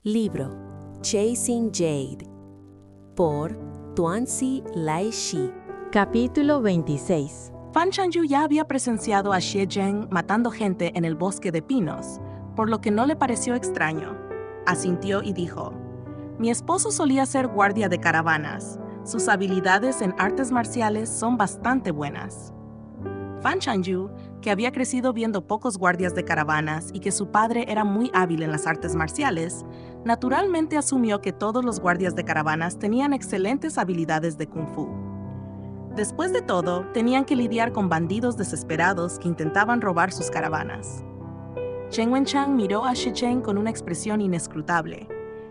Libro Chasing Jade por Tuanzi Lai-Shi. Capítulo 26. Fan Changyu ya había presenciado a Xie Zheng matando gente en el bosque de pinos, por lo que no le pareció extraño. Asintió y dijo: «Mi esposo solía ser guardia de caravanas. Sus habilidades en artes marciales son bastante buenas». Fan Changyu, que había crecido viendo pocos guardias de caravanas y que su padre era muy hábil en las artes marciales, naturalmente asumió que todos los guardias de caravanas tenían excelentes habilidades de Kung Fu. Después de todo, tenían que lidiar con bandidos desesperados que intentaban robar sus caravanas. Chen Wenchang miró a Xie Zheng con una expresión inescrutable.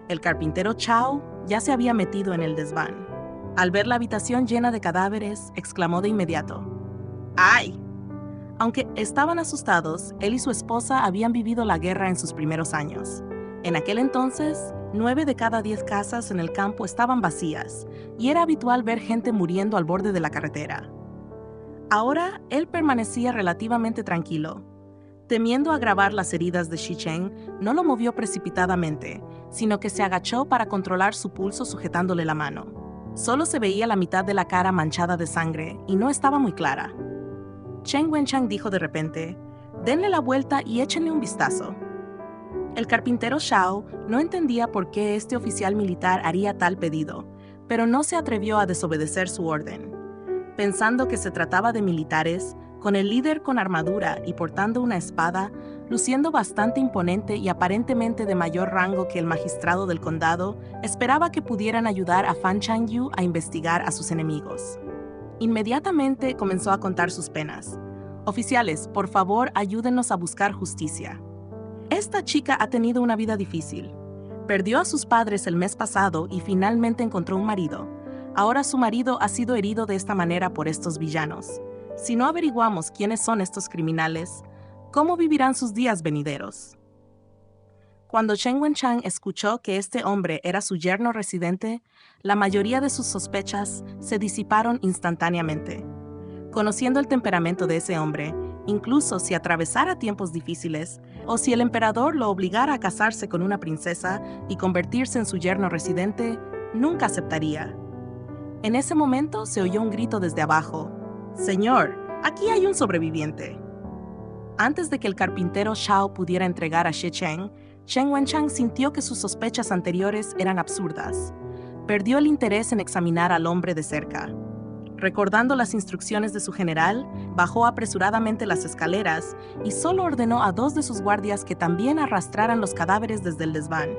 El carpintero Chao ya se había metido en el desván. Al ver la habitación llena de cadáveres, exclamó de inmediato: «¡Ay!». Aunque estaban asustados, él y su esposa habían vivido la guerra en sus primeros años. En aquel entonces, 9 de cada 10 casas en el campo estaban vacías, y era habitual ver gente muriendo al borde de la carretera. Ahora, él permanecía relativamente tranquilo. Temiendo agravar las heridas de Xie Zheng, no lo movió precipitadamente, sino que se agachó para controlar su pulso sujetándole la mano. Solo se veía la mitad de la cara manchada de sangre y no estaba muy clara. Chen Wenchang dijo de repente: «Denle la vuelta y échenle un vistazo». El carpintero Shao no entendía por qué este oficial militar haría tal pedido, pero no se atrevió a desobedecer su orden. Pensando que se trataba de militares, con el líder con armadura y portando una espada, luciendo bastante imponente y aparentemente de mayor rango que el magistrado del condado, esperaba que pudieran ayudar a Fan Changyu a investigar a sus enemigos. Inmediatamente comenzó a contar sus penas. «Oficiales, por favor, ayúdenos a buscar justicia. Esta chica ha tenido una vida difícil. Perdió a sus padres el mes pasado y finalmente encontró un marido. Ahora su marido ha sido herido de esta manera por estos villanos. Si no averiguamos quiénes son estos criminales, ¿cómo vivirán sus días venideros?». Cuando Chen Wenchang escuchó que este hombre era su yerno residente, la mayoría de sus sospechas se disiparon instantáneamente. Conociendo el temperamento de ese hombre, incluso si atravesara tiempos difíciles, o si el emperador lo obligara a casarse con una princesa y convertirse en su yerno residente, nunca aceptaría. En ese momento se oyó un grito desde abajo: «Señor, aquí hay un sobreviviente». Antes de que el carpintero Shao pudiera entregar a Xie Zheng, Chen Wenchang sintió que sus sospechas anteriores eran absurdas. Perdió el interés en examinar al hombre de cerca. Recordando las instrucciones de su general, bajó apresuradamente las escaleras y solo ordenó a 2 de sus guardias que también arrastraran los cadáveres desde el desván.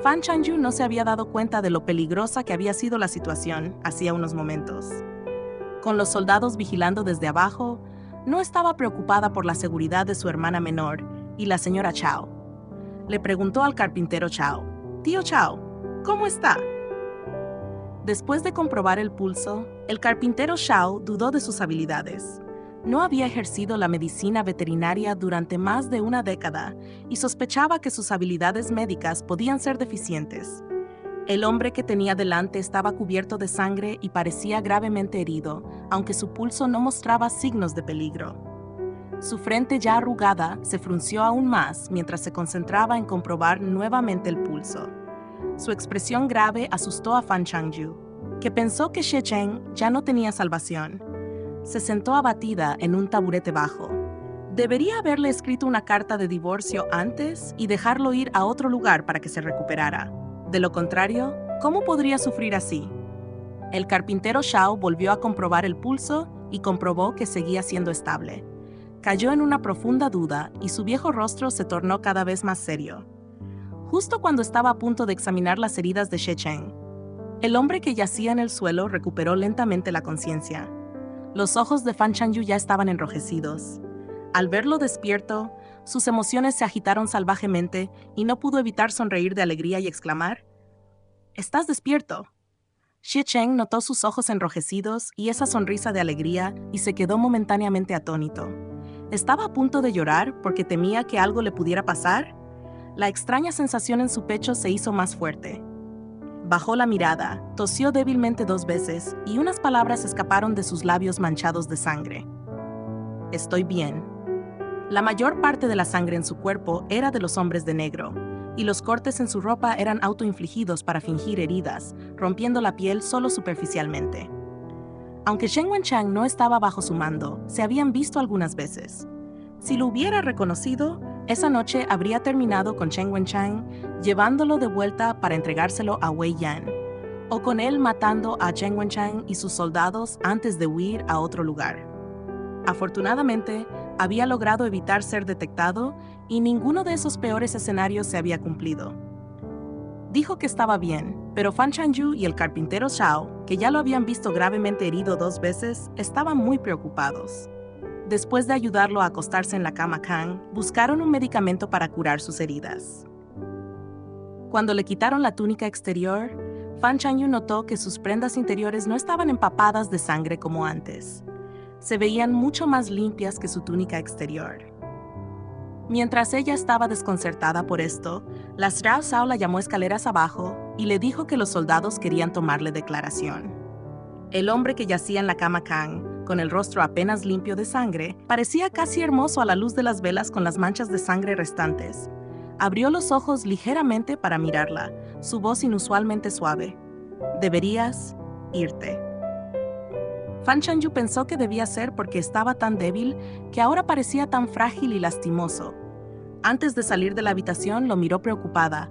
Fan Changyu no se había dado cuenta de lo peligrosa que había sido la situación hacía unos momentos. Con los soldados vigilando desde abajo, no estaba preocupada por la seguridad de su hermana menor y la señora Chao. Le preguntó al carpintero Chao: «Tío Chao, ¿cómo está?». Después de comprobar el pulso, el carpintero Shao dudó de sus habilidades. No había ejercido la medicina veterinaria durante más de una década y sospechaba que sus habilidades médicas podían ser deficientes. El hombre que tenía delante estaba cubierto de sangre y parecía gravemente herido, aunque su pulso no mostraba signos de peligro. Su frente ya arrugada se frunció aún más mientras se concentraba en comprobar nuevamente el pulso. Su expresión grave asustó a Fan Changyu, que pensó que Xie Zheng ya no tenía salvación. Se sentó abatida en un taburete bajo. Debería haberle escrito una carta de divorcio antes y dejarlo ir a otro lugar para que se recuperara. De lo contrario, ¿cómo podría sufrir así? El carpintero Shao volvió a comprobar el pulso y comprobó que seguía siendo estable. Cayó en una profunda duda y su viejo rostro se tornó cada vez más serio. Justo cuando estaba a punto de examinar las heridas de Xie Zheng, el hombre que yacía en el suelo recuperó lentamente la conciencia. Los ojos de Fan Changyu ya estaban enrojecidos. Al verlo despierto, sus emociones se agitaron salvajemente y no pudo evitar sonreír de alegría y exclamar: «¿Estás despierto?». Xie Zheng notó sus ojos enrojecidos y esa sonrisa de alegría y se quedó momentáneamente atónito. ¿Estaba a punto de llorar porque temía que algo le pudiera pasar? La extraña sensación en su pecho se hizo más fuerte. Bajó la mirada, tosió débilmente 2 veces y unas palabras escaparon de sus labios manchados de sangre: «Estoy bien». La mayor parte de la sangre en su cuerpo era de los hombres de negro, y los cortes en su ropa eran autoinfligidos para fingir heridas, rompiendo la piel solo superficialmente. Aunque Shen Wenchang no estaba bajo su mando, se habían visto algunas veces. Si lo hubiera reconocido, esa noche habría terminado con Shen Wenchang llevándolo de vuelta para entregárselo a Wei Yan, o con él matando a Shen Wenchang y sus soldados antes de huir a otro lugar. Afortunadamente, había logrado evitar ser detectado y ninguno de esos peores escenarios se había cumplido. Dijo que estaba bien, pero Fan Chanyu y el carpintero Shao, que ya lo habían visto gravemente herido 2 veces, estaban muy preocupados. Después de ayudarlo a acostarse en la cama Kang, buscaron un medicamento para curar sus heridas. Cuando le quitaron la túnica exterior, Fan Chanyu notó que sus prendas interiores no estaban empapadas de sangre como antes. Se veían mucho más limpias que su túnica exterior. Mientras ella estaba desconcertada por esto, la Strao Sao la llamó escaleras abajo y le dijo que los soldados querían tomarle declaración. El hombre que yacía en la cama Kang, con el rostro apenas limpio de sangre, parecía casi hermoso a la luz de las velas con las manchas de sangre restantes. Abrió los ojos ligeramente para mirarla, su voz inusualmente suave. «Deberías irte». Fan Chanyu pensó que debía ser porque estaba tan débil que ahora parecía tan frágil y lastimoso. Antes de salir de la habitación lo miró preocupada.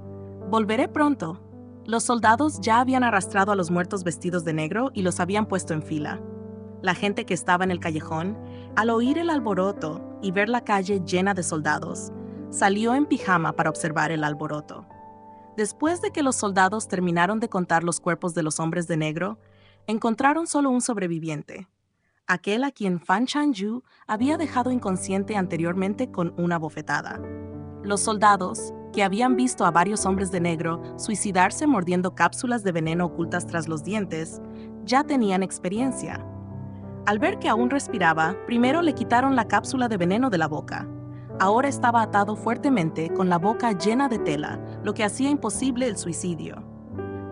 «Volveré pronto». Los soldados ya habían arrastrado a los muertos vestidos de negro y los habían puesto en fila. La gente que estaba en el callejón, al oír el alboroto y ver la calle llena de soldados, salió en pijama para observar el alboroto. Después de que los soldados terminaron de contar los cuerpos de los hombres de negro, encontraron solo un sobreviviente, aquel a quien Fan Chanyu había dejado inconsciente anteriormente con una bofetada. Los soldados, que habían visto a varios hombres de negro suicidarse mordiendo cápsulas de veneno ocultas tras los dientes, ya tenían experiencia. Al ver que aún respiraba, primero le quitaron la cápsula de veneno de la boca. Ahora estaba atado fuertemente con la boca llena de tela, lo que hacía imposible el suicidio.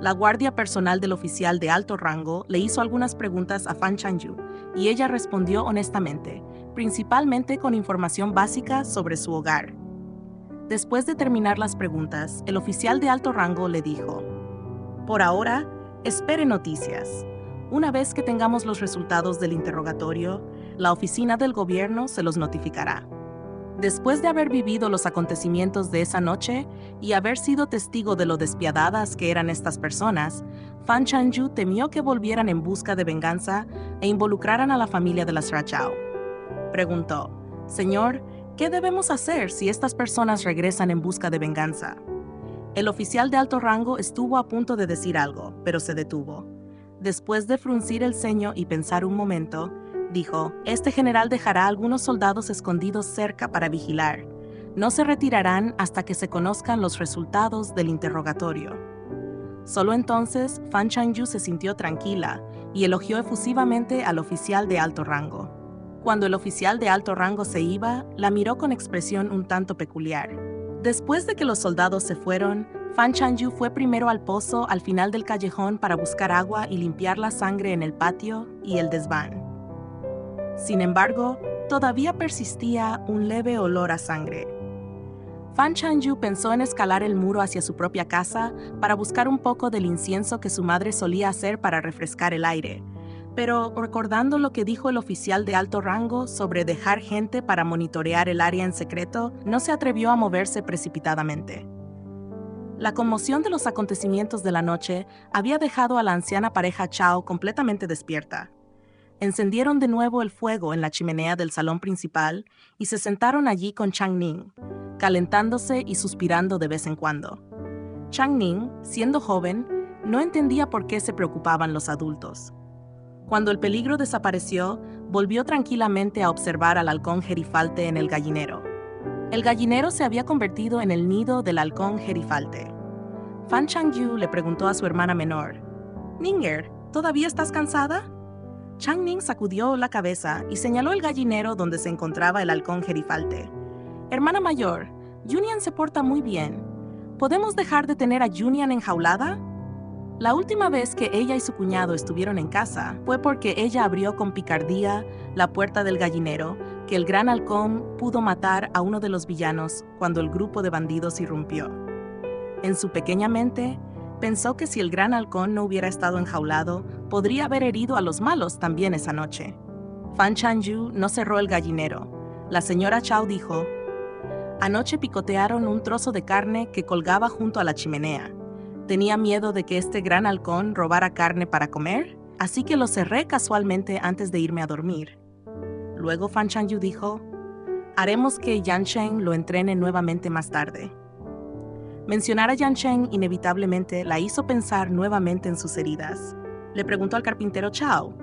La guardia personal del oficial de alto rango le hizo algunas preguntas a Fan Chanyu y ella respondió honestamente, principalmente con información básica sobre su hogar. Después de terminar las preguntas, el oficial de alto rango le dijo: «Por ahora, espere noticias. Una vez que tengamos los resultados del interrogatorio, la oficina del gobierno se los notificará». Después de haber vivido los acontecimientos de esa noche y haber sido testigo de lo despiadadas que eran estas personas, Fan Chanyu temió que volvieran en busca de venganza e involucraran a la familia de las Rachao. Preguntó: «Señor, ¿qué debemos hacer si estas personas regresan en busca de venganza?». El oficial de alto rango estuvo a punto de decir algo, pero se detuvo. Después de fruncir el ceño y pensar un momento, dijo: «Este general dejará a algunos soldados escondidos cerca para vigilar. No se retirarán hasta que se conozcan los resultados del interrogatorio». Solo entonces Fan Chanyu se sintió tranquila y elogió efusivamente al oficial de alto rango. Cuando el oficial de alto rango se iba, la miró con expresión un tanto peculiar. Después de que los soldados se fueron, Fan Chanyu fue primero al pozo al final del callejón para buscar agua y limpiar la sangre en el patio y el desván. Sin embargo, todavía persistía un leve olor a sangre. Fan Chanyu pensó en escalar el muro hacia su propia casa para buscar un poco del incienso que su madre solía hacer para refrescar el aire, pero recordando lo que dijo el oficial de alto rango sobre dejar gente para monitorear el área en secreto, no se atrevió a moverse precipitadamente. La conmoción de los acontecimientos de la noche había dejado a la anciana pareja Chao completamente despierta. Encendieron de nuevo el fuego en la chimenea del salón principal y se sentaron allí con Chang Ning, calentándose y suspirando de vez en cuando. Chang Ning, siendo joven, no entendía por qué se preocupaban los adultos. Cuando el peligro desapareció, volvió tranquilamente a observar al halcón gerifalte en el gallinero. El gallinero se había convertido en el nido del halcón gerifalte. Fan Chanyu le preguntó a su hermana menor: «Ninger, ¿todavía estás cansada?». Chang Ning sacudió la cabeza y señaló el gallinero donde se encontraba el halcón gerifalte. «Hermana mayor, Yunian se porta muy bien. ¿Podemos dejar de tener a Yunian enjaulada?». La última vez que ella y su cuñado estuvieron en casa fue porque ella abrió con picardía la puerta del gallinero, que el gran halcón pudo matar a uno de los villanos cuando el grupo de bandidos irrumpió. En su pequeña mente, pensó que si el gran halcón no hubiera estado enjaulado, podría haber herido a los malos también esa noche. Fan Chanyu no cerró el gallinero. La señora Chao dijo: anoche picotearon un trozo de carne que colgaba junto a la chimenea. Tenía miedo de que este gran halcón robara carne para comer, así que lo cerré casualmente antes de irme a dormir. Luego Fan Chanyu dijo: haremos que Yan Sheng lo entrene nuevamente más tarde. Mencionar a Yan Sheng inevitablemente la hizo pensar nuevamente en sus heridas. Le preguntó al carpintero Chao: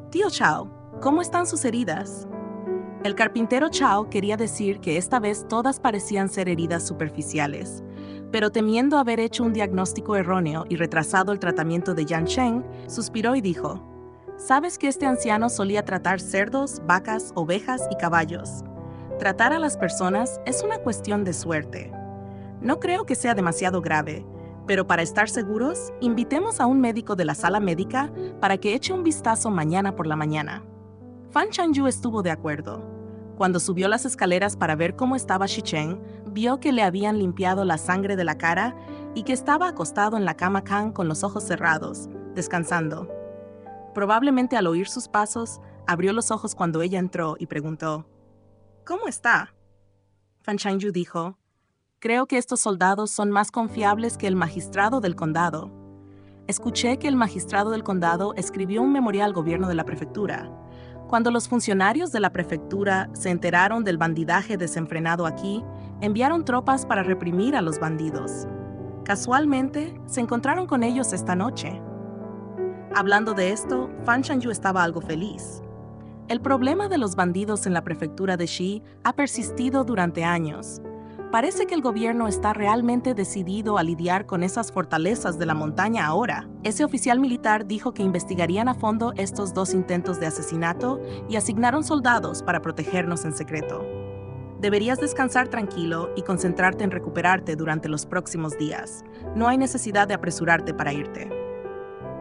tío Chao, ¿cómo están sus heridas? El carpintero Chao quería decir que esta vez todas parecían ser heridas superficiales, pero temiendo haber hecho un diagnóstico erróneo y retrasado el tratamiento de Yan Sheng, suspiró y dijo: ¿sabes que este anciano solía tratar cerdos, vacas, ovejas y caballos? Tratar a las personas es una cuestión de suerte. No creo que sea demasiado grave, pero para estar seguros, invitemos a un médico de la sala médica para que eche un vistazo mañana por la mañana. Fan Chanyu estuvo de acuerdo. Cuando subió las escaleras para ver cómo estaba Shicheng, vio que le habían limpiado la sangre de la cara y que estaba acostado en la cama Kang con los ojos cerrados, descansando. Probablemente al oír sus pasos, abrió los ojos cuando ella entró y preguntó: ¿cómo está? Fan Chanyu dijo: creo que estos soldados son más confiables que el magistrado del condado. Escuché que el magistrado del condado escribió un memorial al gobierno de la prefectura. Cuando los funcionarios de la prefectura se enteraron del bandidaje desenfrenado aquí, enviaron tropas para reprimir a los bandidos. Casualmente, se encontraron con ellos esta noche. Hablando de esto, Fan Chanyu estaba algo feliz. El problema de los bandidos en la prefectura de Xi ha persistido durante años. Parece que el gobierno está realmente decidido a lidiar con esas fortalezas de la montaña ahora. Ese oficial militar dijo que investigarían a fondo estos 2 intentos de asesinato y asignaron soldados para protegernos en secreto. Deberías descansar tranquilo y concentrarte en recuperarte durante los próximos días. No hay necesidad de apresurarte para irte.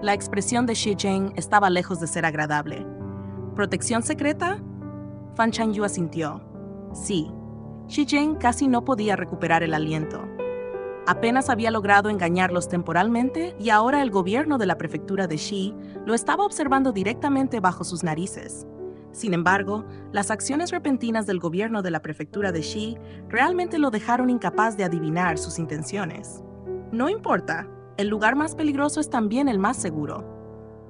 La expresión de Xi Zheng estaba lejos de ser agradable. ¿Protección secreta? Fan Chanyu asintió. Sí. Xi Zheng casi no podía recuperar el aliento. Apenas había logrado engañarlos temporalmente y ahora el gobierno de la prefectura de Xi lo estaba observando directamente bajo sus narices. Sin embargo, las acciones repentinas del gobierno de la prefectura de Xi realmente lo dejaron incapaz de adivinar sus intenciones. No importa, el lugar más peligroso es también el más seguro.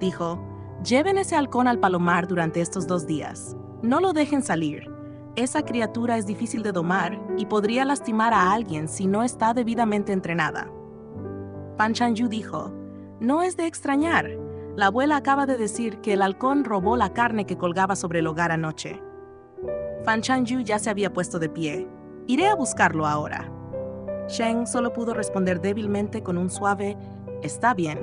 Dijo: lleven ese halcón al palomar durante estos 2 días. No lo dejen salir. Esa criatura es difícil de domar y podría lastimar a alguien si no está debidamente entrenada. Fan Chanyu dijo: no es de extrañar. La abuela acaba de decir que el halcón robó la carne que colgaba sobre el hogar anoche. Fan Chanyu ya se había puesto de pie. Iré a buscarlo ahora. Sheng solo pudo responder débilmente con un suave: está bien.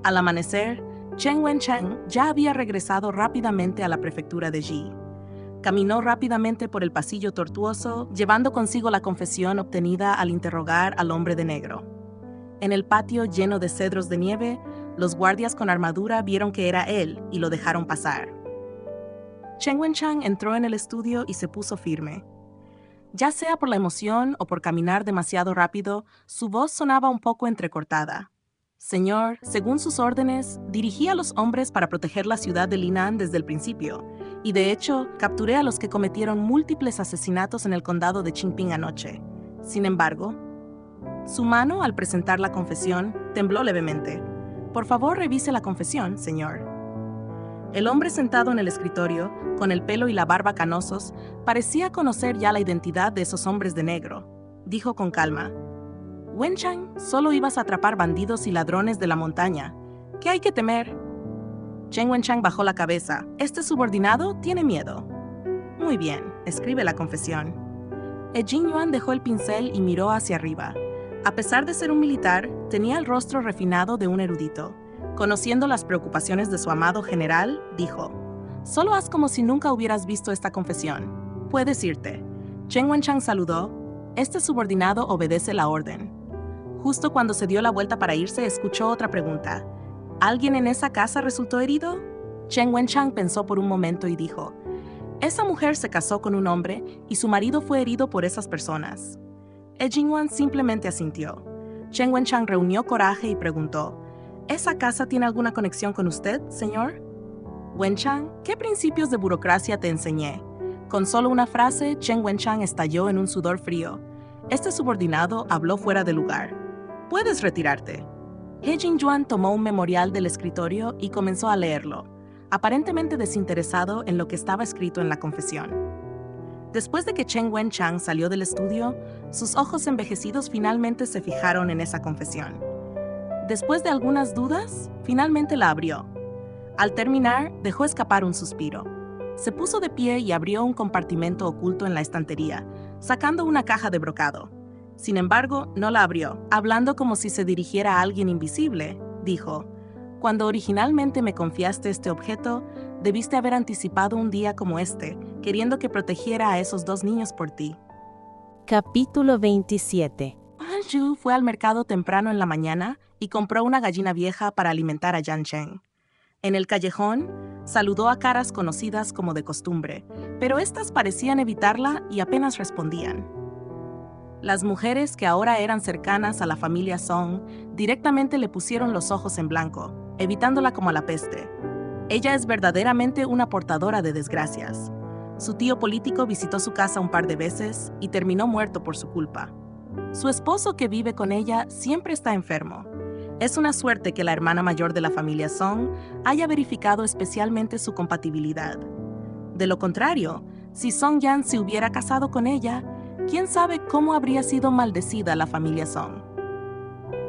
Al amanecer, Chen Wencheng ya había regresado rápidamente a la prefectura de Xi. Caminó rápidamente por el pasillo tortuoso, llevando consigo la confesión obtenida al interrogar al hombre de negro. En el patio lleno de cedros de nieve, los guardias con armadura vieron que era él y lo dejaron pasar. Chen Wenchang entró en el estudio y se puso firme. Ya sea por la emoción o por caminar demasiado rápido, su voz sonaba un poco entrecortada. Señor, según sus órdenes, dirigí a los hombres para proteger la ciudad de Linan desde el principio, y de hecho, capturé a los que cometieron múltiples asesinatos en el condado de Qingping anoche. Sin embargo, su mano, al presentar la confesión, tembló levemente. Por favor, revise la confesión, señor. El hombre sentado en el escritorio, con el pelo y la barba canosos, parecía conocer ya la identidad de esos hombres de negro. Dijo con calma: Wenchang, solo ibas a atrapar bandidos y ladrones de la montaña. ¿Qué hay que temer? Chen Wenchang bajó la cabeza. Este subordinado tiene miedo. Muy bien, escribe la confesión. Jin Yuan dejó el pincel y miró hacia arriba. A pesar de ser un militar, tenía el rostro refinado de un erudito. Conociendo las preocupaciones de su amado general, dijo: solo haz como si nunca hubieras visto esta confesión. Puedes irte. Chen Wenchang saludó. Este subordinado obedece la orden. Justo cuando se dio la vuelta para irse, escuchó otra pregunta. ¿Alguien en esa casa resultó herido? Chen Wenchang pensó por un momento y dijo: esa mujer se casó con un hombre y su marido fue herido por esas personas. Jin Yuan simplemente asintió. Chen Wenchang reunió coraje y preguntó, ¿esa casa tiene alguna conexión con usted, señor? Wenchang, ¿qué principios de burocracia te enseñé? Con solo una frase, Chen Wenchang estalló en un sudor frío. Este subordinado habló fuera de lugar. Puedes retirarte. He Jingyuan tomó un memorial del escritorio y comenzó a leerlo, aparentemente desinteresado en lo que estaba escrito en la confesión. Después de que Chen Wenchang salió del estudio, sus ojos envejecidos finalmente se fijaron en esa confesión. Después de algunas dudas, finalmente la abrió. Al terminar, dejó escapar un suspiro. Se puso de pie y abrió un compartimento oculto en la estantería, sacando una caja de brocado. Sin embargo, no la abrió. Hablando como si se dirigiera a alguien invisible, dijo, «Cuando originalmente me confiaste este objeto, debiste haber anticipado un día como este, queriendo que protegiera a esos 2 niños por ti». Capítulo 27. Fan Yu fue al mercado temprano en la mañana y compró una gallina vieja para alimentar a Yan Cheng. En el callejón, saludó a caras conocidas como de costumbre, pero éstas parecían evitarla y apenas respondían. Las mujeres que ahora eran cercanas a la familia Song directamente le pusieron los ojos en blanco, evitándola como a la peste. Ella es verdaderamente una portadora de desgracias. Su tío político visitó su casa un par de veces y terminó muerto por su culpa. Su esposo que vive con ella siempre está enfermo. Es una suerte que la hermana mayor de la familia Song haya verificado especialmente su compatibilidad. De lo contrario, si Song Yan se hubiera casado con ella, quién sabe cómo habría sido maldecida la familia Song.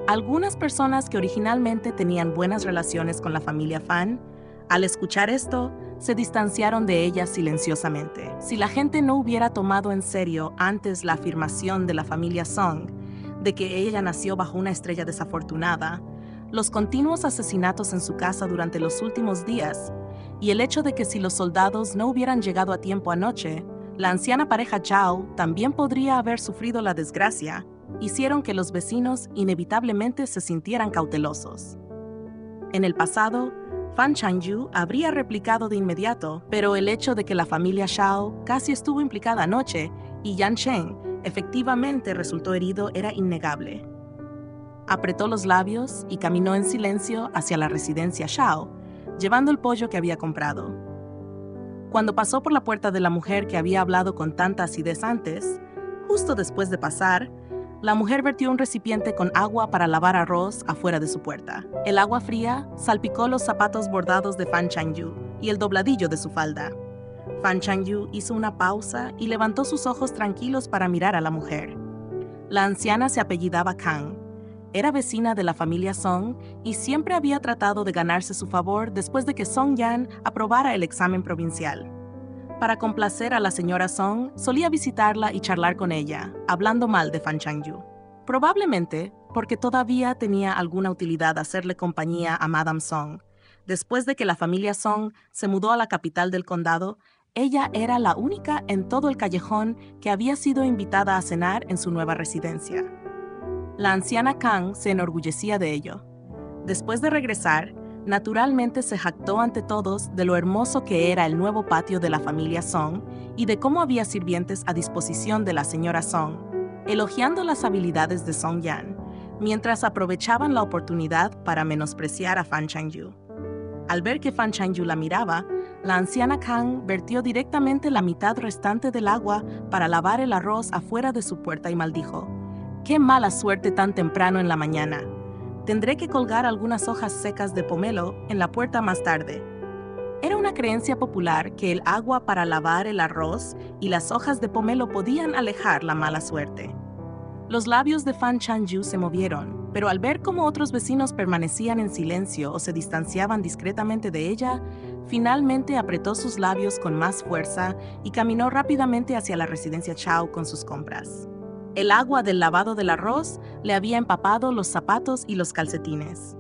Algunas personas que originalmente tenían buenas relaciones con la familia Fan, al escuchar esto, se distanciaron de ella silenciosamente. Si la gente no hubiera tomado en serio antes la afirmación de la familia Song de que ella nació bajo una estrella desafortunada, los continuos asesinatos en su casa durante los últimos días, y el hecho de que si los soldados no hubieran llegado a tiempo anoche, la anciana pareja Chao también podría haber sufrido la desgracia, hicieron que los vecinos inevitablemente se sintieran cautelosos. En el pasado, Fan Changyu habría replicado de inmediato, pero el hecho de que la familia Shao casi estuvo implicada anoche y Yan Cheng efectivamente resultó herido era innegable. Apretó los labios y caminó en silencio hacia la residencia Shao, llevando el pollo que había comprado. Cuando pasó por la puerta de la mujer que había hablado con tanta acidez antes, justo después de pasar, la mujer vertió un recipiente con agua para lavar arroz afuera de su puerta. El agua fría salpicó los zapatos bordados de Fan Changyu y el dobladillo de su falda. Fan Changyu hizo una pausa y levantó sus ojos tranquilos para mirar a la mujer. La anciana se apellidaba Kang. Era vecina de la familia Song y siempre había tratado de ganarse su favor después de que Song Yan aprobara el examen provincial. Para complacer a la señora Song, solía visitarla y charlar con ella, hablando mal de Fan Changyu. Probablemente porque todavía tenía alguna utilidad hacerle compañía a Madame Song. Después de que la familia Song se mudó a la capital del condado, ella era la única en todo el callejón que había sido invitada a cenar en su nueva residencia. La anciana Kang se enorgullecía de ello. Después de regresar, naturalmente se jactó ante todos de lo hermoso que era el nuevo patio de la familia Song y de cómo había sirvientes a disposición de la señora Song, elogiando las habilidades de Song Yan, mientras aprovechaban la oportunidad para menospreciar a Fan Changyu. Al ver que Fan Changyu la miraba, la anciana Kang vertió directamente la mitad restante del agua para lavar el arroz afuera de su puerta y maldijo: «¡Qué mala suerte tan temprano en la mañana! Tendré que colgar algunas hojas secas de pomelo en la puerta más tarde». Era una creencia popular que el agua para lavar el arroz y las hojas de pomelo podían alejar la mala suerte. Los labios de Fan Changyu se movieron, pero al ver cómo otros vecinos permanecían en silencio o se distanciaban discretamente de ella, finalmente apretó sus labios con más fuerza y caminó rápidamente hacia la residencia Chao con sus compras. El agua del lavado del arroz le había empapado los zapatos y los calcetines.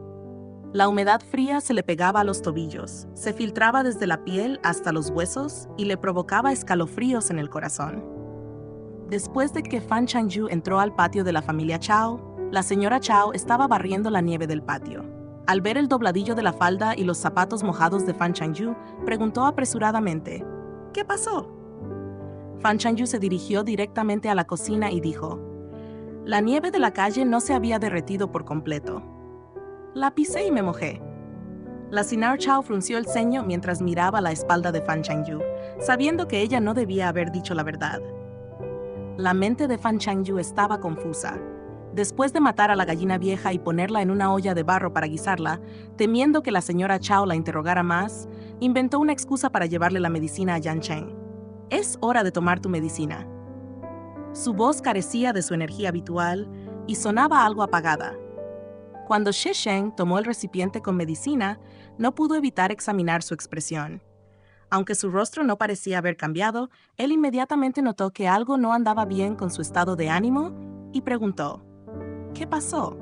La humedad fría se le pegaba a los tobillos, se filtraba desde la piel hasta los huesos y le provocaba escalofríos en el corazón. Después de que Fan Changyu entró al patio de la familia Chao, la señora Chao estaba barriendo la nieve del patio. Al ver el dobladillo de la falda y los zapatos mojados de Fan Changyu, preguntó apresuradamente: «¿Qué pasó?». Fan Changyu se dirigió directamente a la cocina y dijo: La nieve de la calle no se había derretido por completo. La pisé y me mojé. La Sinar Chao frunció el ceño mientras miraba la espalda de Fan Changyu, sabiendo que ella no debía haber dicho la verdad. La mente de Fan Changyu estaba confusa. Después de matar a la gallina vieja y ponerla en una olla de barro para guisarla, temiendo que la señora Chao la interrogara más, inventó una excusa para llevarle la medicina a Yan Cheng. «Es hora de tomar tu medicina». Su voz carecía de su energía habitual y sonaba algo apagada. Cuando Xie Sheng tomó el recipiente con medicina, no pudo evitar examinar su expresión. Aunque su rostro no parecía haber cambiado, él inmediatamente notó que algo no andaba bien con su estado de ánimo y preguntó: «¿Qué pasó?».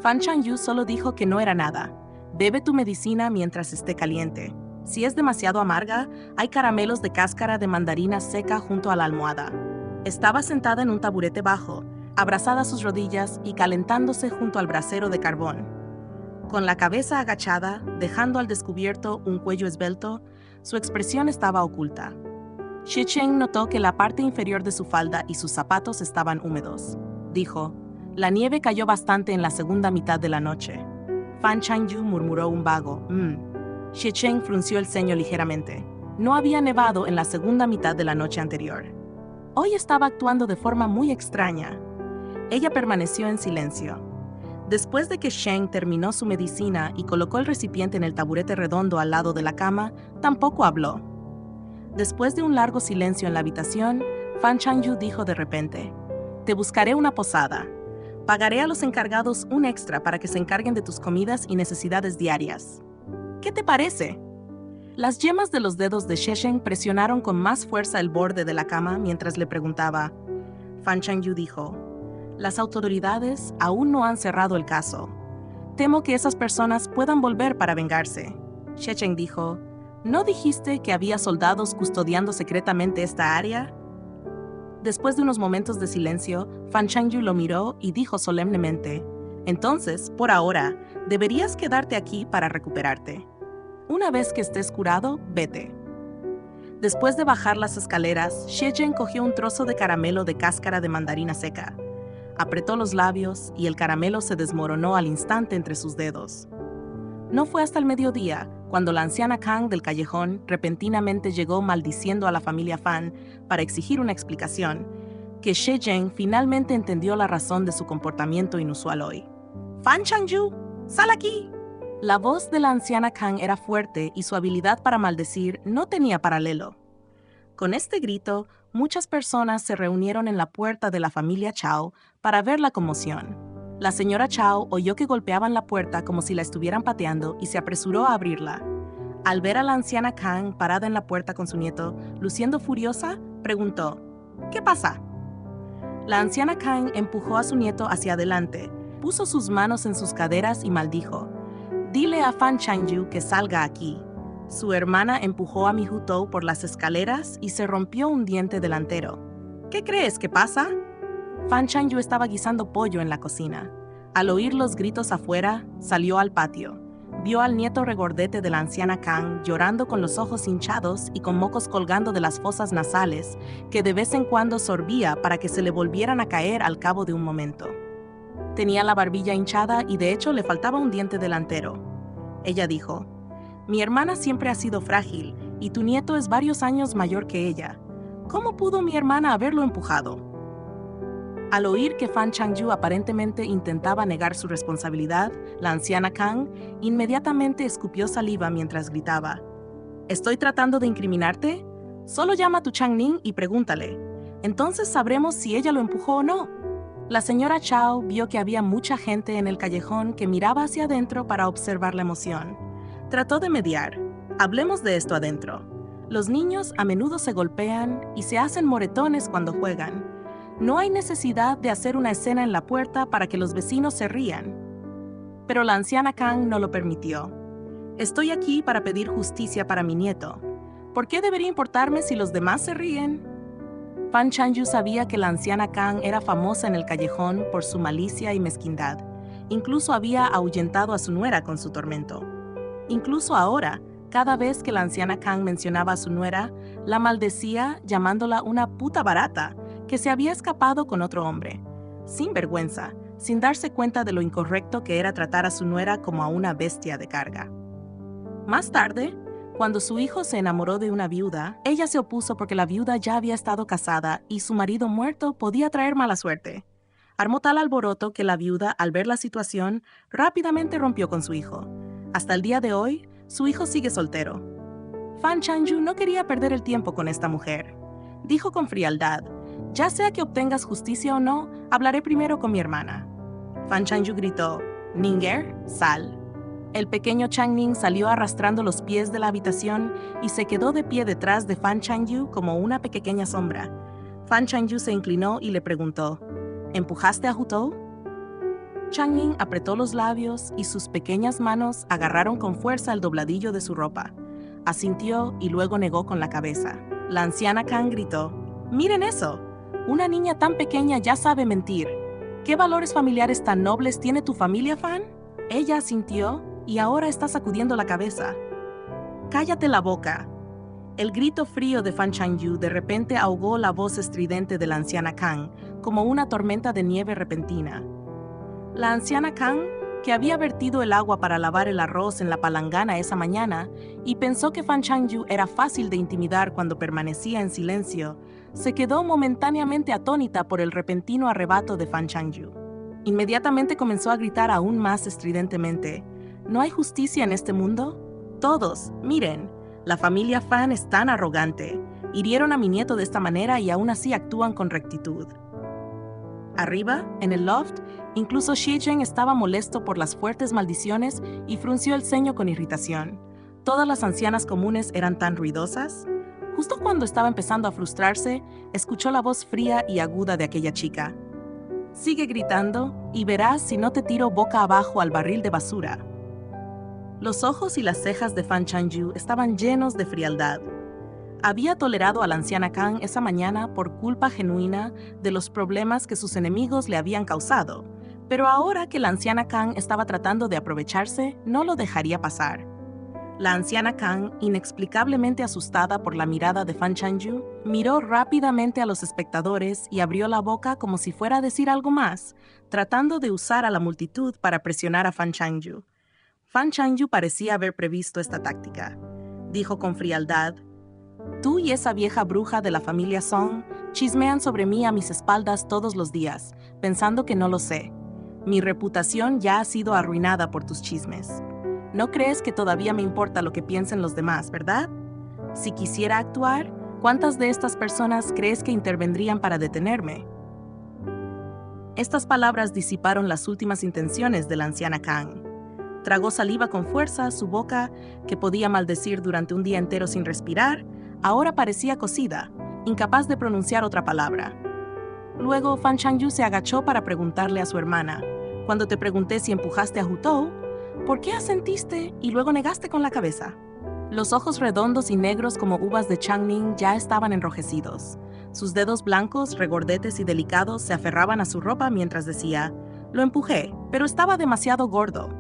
Fan Changyu solo dijo que no era nada. «Bebe tu medicina mientras esté caliente. Si es demasiado amarga, hay caramelos de cáscara de mandarina seca junto a la almohada». Estaba sentada en un taburete bajo, abrazada a sus rodillas y calentándose junto al brasero de carbón. Con la cabeza agachada, dejando al descubierto un cuello esbelto, su expresión estaba oculta. Xie Cheng notó que la parte inferior de su falda y sus zapatos estaban húmedos. Dijo: «La nieve cayó bastante en la segunda mitad de la noche». Fan Changyu murmuró un vago Xie Cheng frunció el ceño ligeramente. No había nevado en la segunda mitad de la noche anterior. Hoy estaba actuando de forma muy extraña. Ella permaneció en silencio. Después de que Sheng terminó su medicina y colocó el recipiente en el taburete redondo al lado de la cama, tampoco habló. Después de un largo silencio en la habitación, Fan Changyu dijo de repente: «Te buscaré una posada. Pagaré a los encargados un extra para que se encarguen de tus comidas y necesidades diarias. ¿Qué te parece?». Las yemas de los dedos de Xie Sheng presionaron con más fuerza el borde de la cama mientras le preguntaba. Fan Changyu dijo: «Las autoridades aún no han cerrado el caso. Temo que esas personas puedan volver para vengarse». Xie Sheng dijo: «¿No dijiste que había soldados custodiando secretamente esta área?». Después de unos momentos de silencio, Fan Changyu lo miró y dijo solemnemente: «Entonces, por ahora, deberías quedarte aquí para recuperarte. Una vez que estés curado, vete». Después de bajar las escaleras, Xie Cheng cogió un trozo de caramelo de cáscara de mandarina seca. Apretó los labios y el caramelo se desmoronó al instante entre sus dedos. No fue hasta el mediodía, cuando la anciana Kang del callejón repentinamente llegó maldiciendo a la familia Fan para exigir una explicación, que Xie Cheng finalmente entendió la razón de su comportamiento inusual hoy. «Fan Changyu, sal aquí». La voz de la anciana Kang era fuerte y su habilidad para maldecir no tenía paralelo. Con este grito, muchas personas se reunieron en la puerta de la familia Chao para ver la conmoción. La señora Chao oyó que golpeaban la puerta como si la estuvieran pateando y se apresuró a abrirla. Al ver a la anciana Kang parada en la puerta con su nieto, luciendo furiosa, preguntó: «¿Qué pasa?». La anciana Kang empujó a su nieto hacia adelante, puso sus manos en sus caderas y maldijo: «Dile a Fan Changyu que salga aquí». Su hermana empujó a mi Hutou por las escaleras y se rompió un diente delantero. «¿Qué crees que pasa?». Fan Changyu estaba guisando pollo en la cocina. Al oír los gritos afuera, salió al patio. Vio al nieto regordete de la anciana Kang llorando con los ojos hinchados y con mocos colgando de las fosas nasales, que de vez en cuando sorbía para que se le volvieran a caer al cabo de un momento. Tenía la barbilla hinchada y de hecho le faltaba un diente delantero. Ella dijo: «Mi hermana siempre ha sido frágil y tu nieto es varios años mayor que ella. ¿Cómo pudo mi hermana haberlo empujado?». Al oír que Fan Changyu aparentemente intentaba negar su responsabilidad, la anciana Kang inmediatamente escupió saliva mientras gritaba: «¿Estoy tratando de incriminarte? Solo llama a tu Changning y pregúntale. Entonces sabremos si ella lo empujó o no». La señora Chao vio que había mucha gente en el callejón que miraba hacia adentro para observar la emoción. Trató de mediar: «Hablemos de esto adentro. Los niños a menudo se golpean y se hacen moretones cuando juegan. No hay necesidad de hacer una escena en la puerta para que los vecinos se rían». Pero la anciana Kang no lo permitió. «Estoy aquí para pedir justicia para mi nieto. ¿Por qué debería importarme si los demás se ríen?». Fan Changyu sabía que la anciana Kang era famosa en el callejón por su malicia y mezquindad. Incluso había ahuyentado a su nuera con su tormento. Incluso ahora, cada vez que la anciana Kang mencionaba a su nuera, la maldecía llamándola una puta barata que se había escapado con otro hombre. sin vergüenza, sin darse cuenta de lo incorrecto que era tratar a su nuera como a una bestia de carga. Más tarde, cuando su hijo se enamoró de una viuda, ella se opuso porque la viuda ya había estado casada y su marido muerto podía traer mala suerte. Armó tal alboroto que la viuda, al ver la situación, rápidamente rompió con su hijo. Hasta el día de hoy, su hijo sigue soltero. Fan Changyu no quería perder el tiempo con esta mujer. Dijo con frialdad: ya sea que obtengas justicia o no, hablaré primero con mi hermana. Fan Changyu gritó: Ninger, sal. El pequeño Changning salió arrastrando los pies de la habitación y se quedó de pie detrás de Fan Changyu como una pequeña sombra. Fan Changyu se inclinó y le preguntó: ¿empujaste a Hutou? Changning apretó los labios y sus pequeñas manos agarraron con fuerza el dobladillo de su ropa. Asintió y luego negó con la cabeza. La anciana Kang gritó: ¡miren eso! Una niña tan pequeña ya sabe mentir. ¿Qué valores familiares tan nobles tiene tu familia, Fan? Ella asintió y ahora está sacudiendo la cabeza. ¡Cállate la boca! El grito frío de Fan Changyu de repente ahogó la voz estridente de la anciana Kang, como una tormenta de nieve repentina. La anciana Kang, que había vertido el agua para lavar el arroz en la palangana esa mañana y pensó que Fan Changyu era fácil de intimidar cuando permanecía en silencio, se quedó momentáneamente atónita por el repentino arrebato de Fan Changyu. Inmediatamente comenzó a gritar aún más estridentemente: ¿no hay justicia en este mundo? Todos, miren, la familia Fan es tan arrogante. Hirieron a mi nieto de esta manera y aún así actúan con rectitud. Arriba, en el loft, incluso Xie Zhen estaba molesto por las fuertes maldiciones y frunció el ceño con irritación. ¿Todas las ancianas comunes eran tan ruidosas? Justo cuando estaba empezando a frustrarse, escuchó la voz fría y aguda de aquella chica. Sigue gritando y verás si no te tiro boca abajo al barril de basura. Los ojos y las cejas de Fan Changyu estaban llenos de frialdad. Había tolerado a la anciana Kang esa mañana por culpa genuina de los problemas que sus enemigos le habían causado, pero ahora que la anciana Kang estaba tratando de aprovecharse, no lo dejaría pasar. La anciana Kang, inexplicablemente asustada por la mirada de Fan Changyu, miró rápidamente a los espectadores y abrió la boca como si fuera a decir algo más, tratando de usar a la multitud para presionar a Fan Changyu. Fan Changyu parecía haber previsto esta táctica. Dijo con frialdad: tú y esa vieja bruja de la familia Song chismean sobre mí a mis espaldas todos los días, pensando que no lo sé. Mi reputación ya ha sido arruinada por tus chismes. No crees que todavía me importa lo que piensen los demás, ¿verdad? Si quisiera actuar, ¿cuántas de estas personas crees que intervendrían para detenerme? Estas palabras disiparon las últimas intenciones de la anciana Kang. Tragó saliva con fuerza, su boca, que podía maldecir durante un día entero sin respirar, ahora parecía cocida, incapaz de pronunciar otra palabra. Luego, Fan Changyu se agachó para preguntarle a su hermana: cuando te pregunté si empujaste a Hutou, ¿por qué asentiste y luego negaste con la cabeza? Los ojos redondos y negros como uvas de Changning ya estaban enrojecidos. Sus dedos blancos, regordetes y delicados se aferraban a su ropa mientras decía: lo empujé, pero estaba demasiado gordo.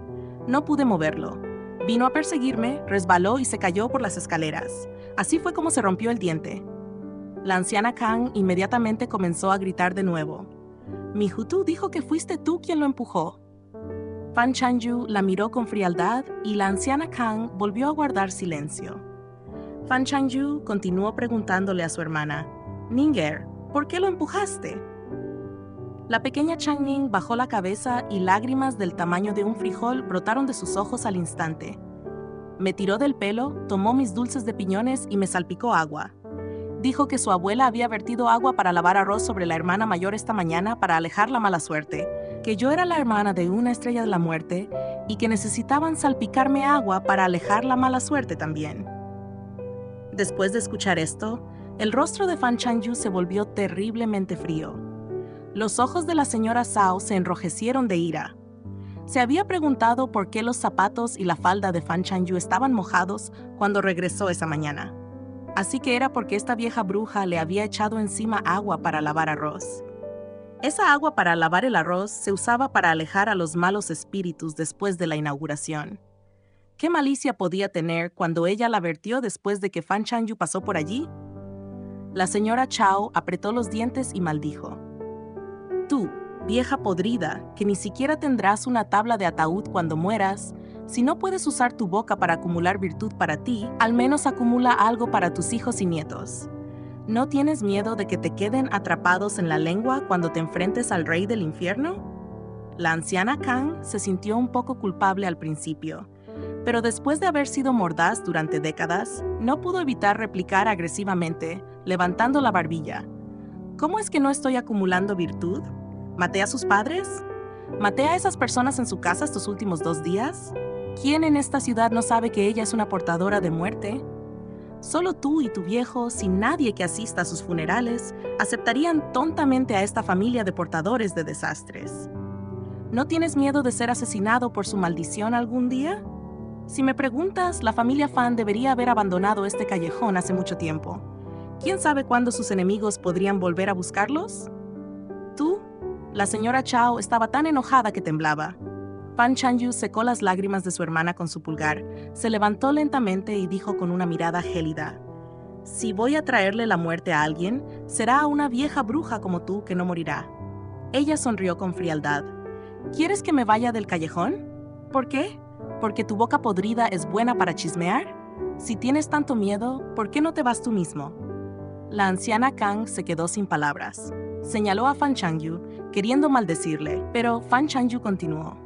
No pude moverlo. Vino a perseguirme, resbaló y se cayó por las escaleras. Así fue como se rompió el diente. La anciana Kang inmediatamente comenzó a gritar de nuevo: mi Hutou dijo que fuiste tú quien lo empujó. Fan Changyu la miró con frialdad y la anciana Kang volvió a guardar silencio. Fan Changyu continuó preguntándole a su hermana: Ninger, ¿por qué lo empujaste? La pequeña Changning bajó la cabeza y lágrimas del tamaño de un frijol brotaron de sus ojos al instante. Me tiró del pelo, tomó mis dulces de piñones y me salpicó agua. Dijo que su abuela había vertido agua para lavar arroz sobre la hermana mayor esta mañana para alejar la mala suerte, que yo era la hermana de una estrella de la muerte y que necesitaban salpicarme agua para alejar la mala suerte también. Después de escuchar esto, el rostro de Fan Changyu se volvió terriblemente frío. Los ojos de la señora Zhao se enrojecieron de ira. Se había preguntado por qué los zapatos y la falda de Fan Changyu estaban mojados cuando regresó esa mañana. Así que era porque esta vieja bruja le había echado encima agua para lavar arroz. Esa agua para lavar el arroz se usaba para alejar a los malos espíritus después de la inauguración. ¿Qué malicia podía tener cuando ella la vertió después de que Fan Changyu pasó por allí? La señora Chao apretó los dientes y maldijo. Tú, Vieja podrida, que ni siquiera tendrás una tabla de ataúd cuando mueras. Si no puedes usar tu boca para acumular virtud para ti, al menos acumula algo para tus hijos y nietos. ¿No tienes miedo de que te queden atrapados en la lengua cuando te enfrentes al rey del infierno? La anciana Kang se sintió un poco culpable al principio, pero después de haber sido mordaz durante décadas, no pudo evitar replicar agresivamente, levantando la barbilla. ¿Cómo es que no estoy acumulando virtud? ¿Maté a sus padres? ¿Maté a esas personas en su casa estos últimos 2 días? ¿Quién en esta ciudad no sabe que ella es una portadora de muerte? Solo tú y tu viejo, sin nadie que asista a sus funerales, aceptarían tontamente a esta familia de portadores de desastres. ¿No tienes miedo de ser asesinado por su maldición algún día? Si me preguntas, la familia Fan debería haber abandonado este callejón hace mucho tiempo. ¿Quién sabe cuándo sus enemigos podrían volver a buscarlos? ¿Tú? La señora Chao estaba tan enojada que temblaba. Fan Chanyu secó las lágrimas de su hermana con su pulgar, se levantó lentamente y dijo con una mirada gélida: «Si voy a traerle la muerte a alguien, será a una vieja bruja como tú que no morirá». Ella sonrió con frialdad. «¿Quieres que me vaya del callejón? ¿Por qué? ¿Porque tu boca podrida es buena para chismear? Si tienes tanto miedo, ¿por qué no te vas tú mismo?» La anciana Kang se quedó sin palabras. Señaló a Fan Chanyu, queriendo maldecirle, pero Fan Chanyu continuó: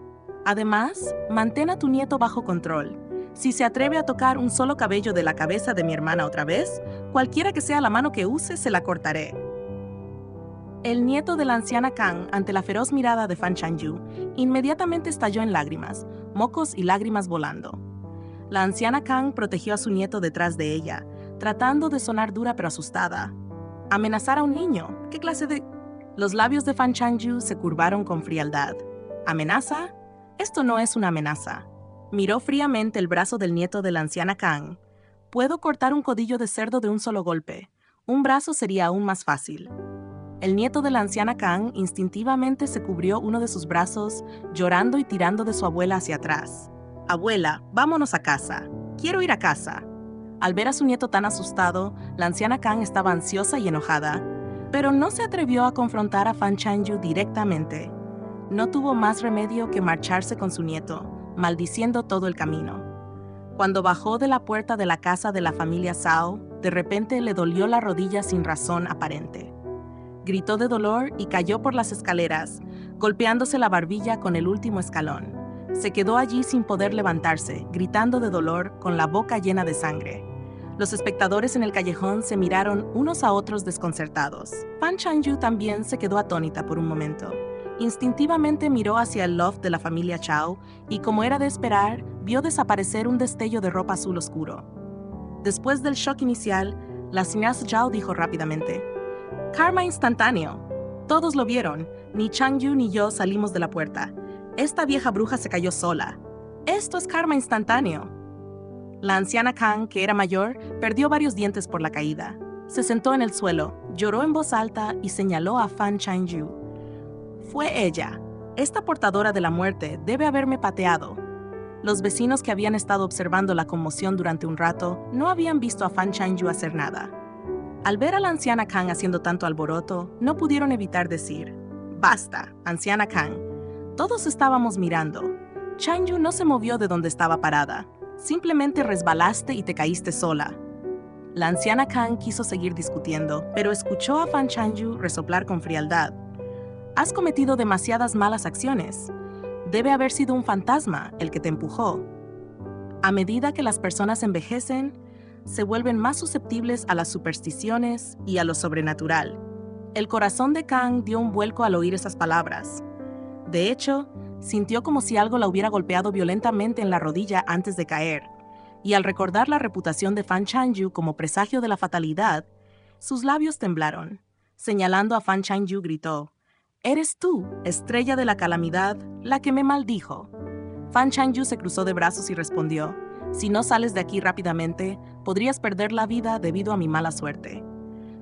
«Además, mantén a tu nieto bajo control. Si se atreve a tocar un solo cabello de la cabeza de mi hermana otra vez, cualquiera que sea la mano que use, se la cortaré». El nieto de la anciana Kang, ante la feroz mirada de Fan Chanyu, inmediatamente estalló en lágrimas, mocos y lágrimas volando. La anciana Kang protegió a su nieto detrás de ella, tratando de sonar dura pero asustada. ¿Amenazar a un niño? ¿Qué clase de...? Los labios de Fan Chanyu se curvaron con frialdad. ¿Amenaza? Esto no es una amenaza. Miró fríamente el brazo del nieto de la anciana Kang. Puedo cortar un codillo de cerdo de un solo golpe. Un brazo sería aún más fácil. El nieto de la anciana Kang instintivamente se cubrió uno de sus brazos, llorando y tirando de su abuela hacia atrás. «Abuela, vámonos a casa. Quiero ir a casa». Al ver a su nieto tan asustado, la anciana Kang estaba ansiosa y enojada, pero no se atrevió a confrontar a Fan Chanyu directamente. No tuvo más remedio que marcharse con su nieto, maldiciendo todo el camino. Cuando bajó de la puerta de la casa de la familia Zhao, de repente le dolió la rodilla sin razón aparente. Gritó de dolor y cayó por las escaleras, golpeándose la barbilla con el último escalón. Se quedó allí sin poder levantarse, gritando de dolor, con la boca llena de sangre. Los espectadores en el callejón se miraron unos a otros desconcertados. Fan Chanyu también se quedó atónita por un momento. Instintivamente miró hacia el loft de la familia Chao y, como era de esperar, vio desaparecer un destello de ropa azul oscuro. Después del shock inicial, la señora Zhao dijo rápidamente: «Karma instantáneo. Todos lo vieron. Ni Chanyu ni yo salimos de la puerta. Esta vieja bruja se cayó sola. Esto es karma instantáneo». La anciana Kang, que era mayor, perdió varios dientes por la caída. Se sentó en el suelo, lloró en voz alta y señaló a Fan Chanyu. «Fue ella. Esta portadora de la muerte debe haberme pateado». Los vecinos que habían estado observando la conmoción durante un rato no habían visto a Fan Chanyu hacer nada. Al ver a la anciana Kang haciendo tanto alboroto, no pudieron evitar decir: «Basta, anciana Kang». Todos estábamos mirando. Chanyu no se movió de donde estaba parada. Simplemente resbalaste y te caíste sola. La anciana Kang quiso seguir discutiendo, pero escuchó a Fan Chanyu resoplar con frialdad. «Has cometido demasiadas malas acciones. Debe haber sido un fantasma el que te empujó». A medida que las personas envejecen, se vuelven más susceptibles a las supersticiones y a lo sobrenatural. El corazón de Kang dio un vuelco al oír esas palabras. De hecho, sintió como si algo la hubiera golpeado violentamente en la rodilla antes de caer, y al recordar la reputación de Fan Chanyu como presagio de la fatalidad, sus labios temblaron. Señalando a Fan Chanyu, gritó: «Eres tú, estrella de la calamidad, la que me maldijo». Fan Chanyu se cruzó de brazos y respondió: «Si no sales de aquí rápidamente, podrías perder la vida debido a mi mala suerte».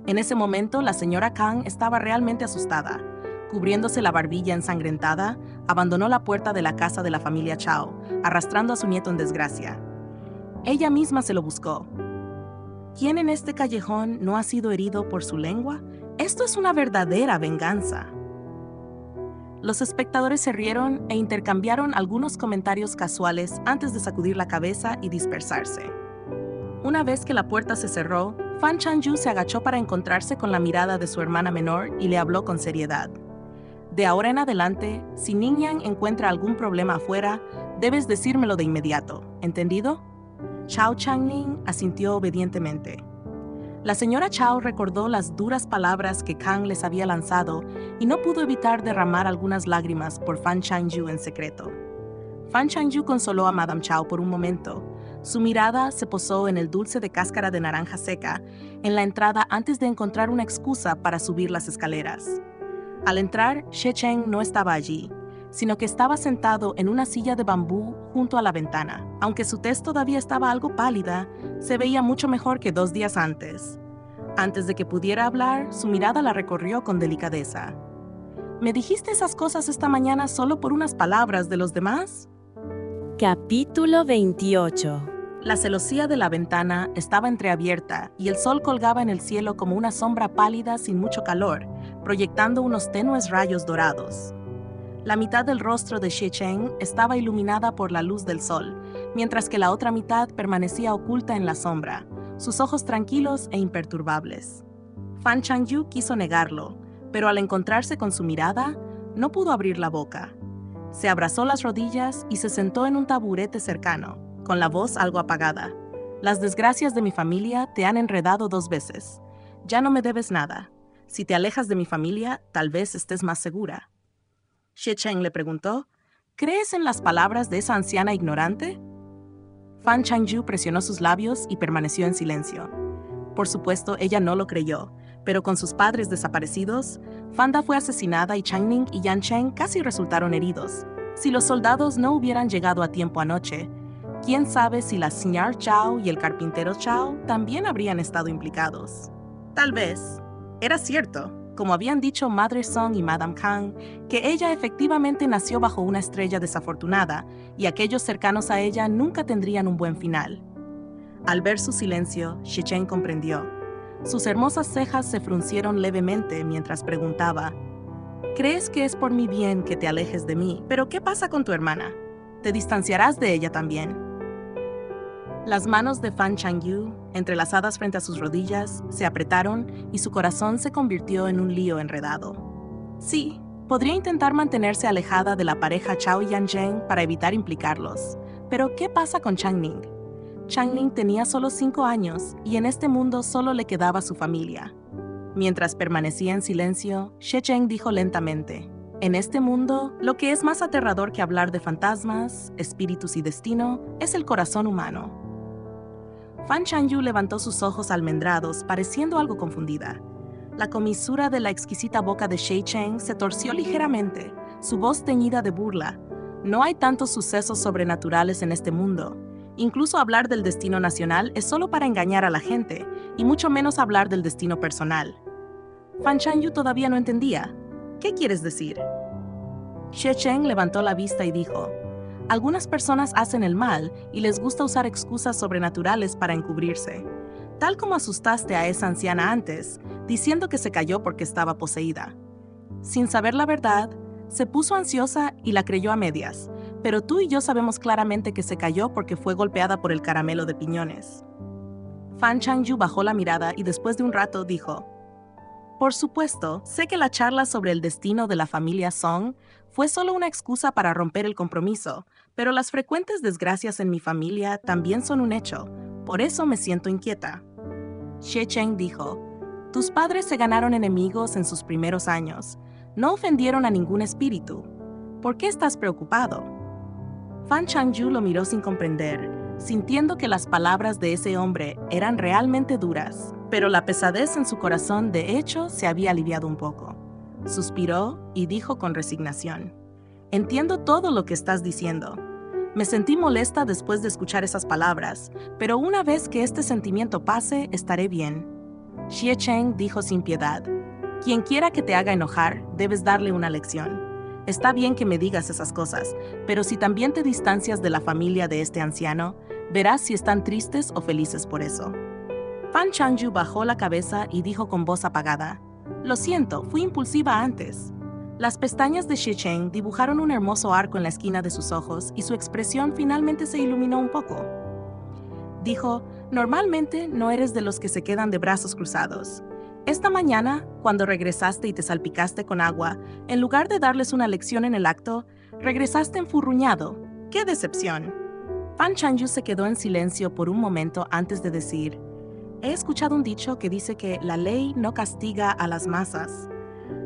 En ese momento, la señora Kang estaba realmente asustada. Cubriéndose la barbilla ensangrentada, abandonó la puerta de la casa de la familia Chao, arrastrando a su nieto en desgracia. Ella misma se lo buscó. ¿Quién en este callejón no ha sido herido por su lengua? Esto es una verdadera venganza. Los espectadores se rieron e intercambiaron algunos comentarios casuales antes de sacudir la cabeza y dispersarse. Una vez que la puerta se cerró, Fan Changyu se agachó para encontrarse con la mirada de su hermana menor y le habló con seriedad. De ahora en adelante, si Ning Yang encuentra algún problema afuera, debes decírmelo de inmediato, ¿entendido? Chao Changning asintió obedientemente. La señora Chao recordó las duras palabras que Kang les había lanzado y no pudo evitar derramar algunas lágrimas por Fan Changyu en secreto. Fan Changyu consoló a Madame Chao por un momento. Su mirada se posó en el dulce de cáscara de naranja seca en la entrada antes de encontrar una excusa para subir las escaleras. Al entrar, Xie Cheng no estaba allí, sino que estaba sentado en una silla de bambú junto a la ventana. Aunque su tez todavía estaba algo pálida, se veía mucho mejor que 2 días antes. Antes de que pudiera hablar, su mirada la recorrió con delicadeza. ¿Me dijiste esas cosas esta mañana solo por unas palabras de los demás? Capítulo 28. La celosía de la ventana estaba entreabierta y el sol colgaba en el cielo como una sombra pálida sin mucho calor, proyectando unos tenues rayos dorados. La mitad del rostro de Xie Cheng estaba iluminada por la luz del sol, mientras que la otra mitad permanecía oculta en la sombra, sus ojos tranquilos e imperturbables. Fan Changyu quiso negarlo, pero al encontrarse con su mirada, no pudo abrir la boca. Se abrazó las rodillas y se sentó en un taburete cercano, con la voz algo apagada. Las desgracias de mi familia te han enredado 2 veces. Ya no me debes nada. Si te alejas de mi familia, tal vez estés más segura. Xie Cheng le preguntó, ¿crees en las palabras de esa anciana ignorante? Fan Changyu presionó sus labios y permaneció en silencio. Por supuesto, ella no lo creyó, pero con sus padres desaparecidos, Fanda fue asesinada y Changning y Yan Cheng casi resultaron heridos. Si los soldados no hubieran llegado a tiempo anoche, quién sabe si la señora Chao y el carpintero Chao también habrían estado implicados. Tal vez. Era cierto, como habían dicho Madre Song y Madame Kang, que ella efectivamente nació bajo una estrella desafortunada y aquellos cercanos a ella nunca tendrían un buen final. Al ver su silencio, Xie Cheng comprendió. Sus hermosas cejas se fruncieron levemente mientras preguntaba, ¿crees que es por mi bien que te alejes de mí? ¿Pero qué pasa con tu hermana? ¿Te distanciarás de ella también? Las manos de Fan Changyu, entrelazadas frente a sus rodillas, se apretaron y su corazón se convirtió en un lío enredado. Sí, podría intentar mantenerse alejada de la pareja Chao y Yan Zheng para evitar implicarlos. Pero ¿qué pasa con Changning? Changning tenía solo 5 años y en este mundo solo le quedaba su familia. Mientras permanecía en silencio, Xie Cheng dijo lentamente, en este mundo, lo que es más aterrador que hablar de fantasmas, espíritus y destino es el corazón humano. Fan Changyu levantó sus ojos almendrados, pareciendo algo confundida. La comisura de la exquisita boca de Xie Cheng se torció ligeramente, su voz teñida de burla. No hay tantos sucesos sobrenaturales en este mundo. Incluso hablar del destino nacional es solo para engañar a la gente, y mucho menos hablar del destino personal. Fan Changyu todavía no entendía. ¿Qué quieres decir? Xie Cheng levantó la vista y dijo, algunas personas hacen el mal y les gusta usar excusas sobrenaturales para encubrirse. Tal como asustaste a esa anciana antes, diciendo que se cayó porque estaba poseída. Sin saber la verdad, se puso ansiosa y la creyó a medias, pero tú y yo sabemos claramente que se cayó porque fue golpeada por el caramelo de piñones. Fan Changyu bajó la mirada y después de un rato dijo, por supuesto, sé que la charla sobre el destino de la familia Song fue solo una excusa para romper el compromiso, pero las frecuentes desgracias en mi familia también son un hecho, por eso me siento inquieta. Xie Cheng dijo, tus padres se ganaron enemigos en sus primeros años, no ofendieron a ningún espíritu. ¿Por qué estás preocupado? Fan Changyu lo miró sin comprender, sintiendo que las palabras de ese hombre eran realmente duras, pero la pesadez en su corazón de hecho se había aliviado un poco. Suspiró y dijo con resignación, entiendo todo lo que estás diciendo. Me sentí molesta después de escuchar esas palabras, pero una vez que este sentimiento pase, estaré bien. Xie Cheng dijo sin piedad, quien quiera que te haga enojar, debes darle una lección. Está bien que me digas esas cosas, pero si también te distancias de la familia de este anciano, verás si están tristes o felices por eso. Fan Changyu bajó la cabeza y dijo con voz apagada, lo siento, fui impulsiva antes. Las pestañas de Xie Cheng dibujaron un hermoso arco en la esquina de sus ojos y su expresión finalmente se iluminó un poco. Dijo, normalmente no eres de los que se quedan de brazos cruzados. Esta mañana, cuando regresaste y te salpicaste con agua, en lugar de darles una lección en el acto, regresaste enfurruñado. ¡Qué decepción! Fan Chanyu se quedó en silencio por un momento antes de decir, he escuchado un dicho que dice que la ley no castiga a las masas,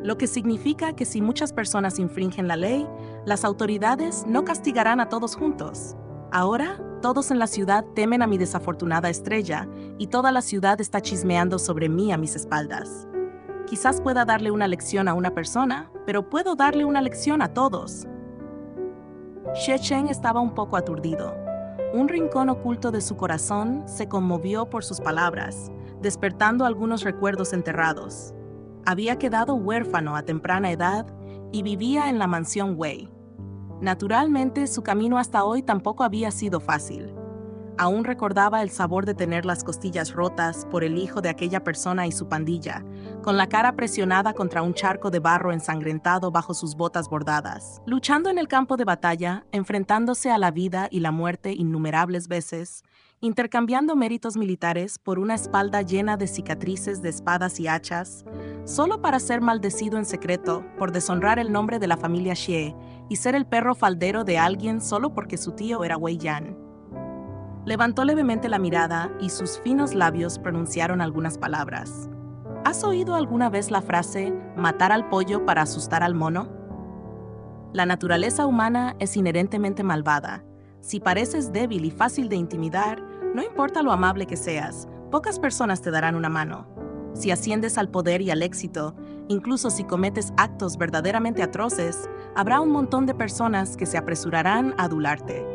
lo que significa que si muchas personas infringen la ley, las autoridades no castigarán a todos juntos. Ahora, todos en la ciudad temen a mi desafortunada estrella y toda la ciudad está chismeando sobre mí a mis espaldas. Quizás pueda darle una lección a una persona, pero puedo darle una lección a todos. Xie Cheng estaba un poco aturdido. Un rincón oculto de su corazón se conmovió por sus palabras, despertando algunos recuerdos enterrados. Había quedado huérfano a temprana edad y vivía en la mansión Wei. Naturalmente, su camino hasta hoy tampoco había sido fácil. Aún recordaba el sabor de tener las costillas rotas por el hijo de aquella persona y su pandilla, con la cara presionada contra un charco de barro ensangrentado bajo sus botas bordadas. Luchando en el campo de batalla, enfrentándose a la vida y la muerte innumerables veces, intercambiando méritos militares por una espalda llena de cicatrices de espadas y hachas, solo para ser maldecido en secreto por deshonrar el nombre de la familia Xie y ser el perro faldero de alguien solo porque su tío era Wei Yan. Levantó levemente la mirada y sus finos labios pronunciaron algunas palabras. ¿Has oído alguna vez la frase matar al pollo para asustar al mono? La naturaleza humana es inherentemente malvada. Si pareces débil y fácil de intimidar, no importa lo amable que seas, pocas personas te darán una mano. Si asciendes al poder y al éxito, incluso si cometes actos verdaderamente atroces, habrá un montón de personas que se apresurarán a adularte.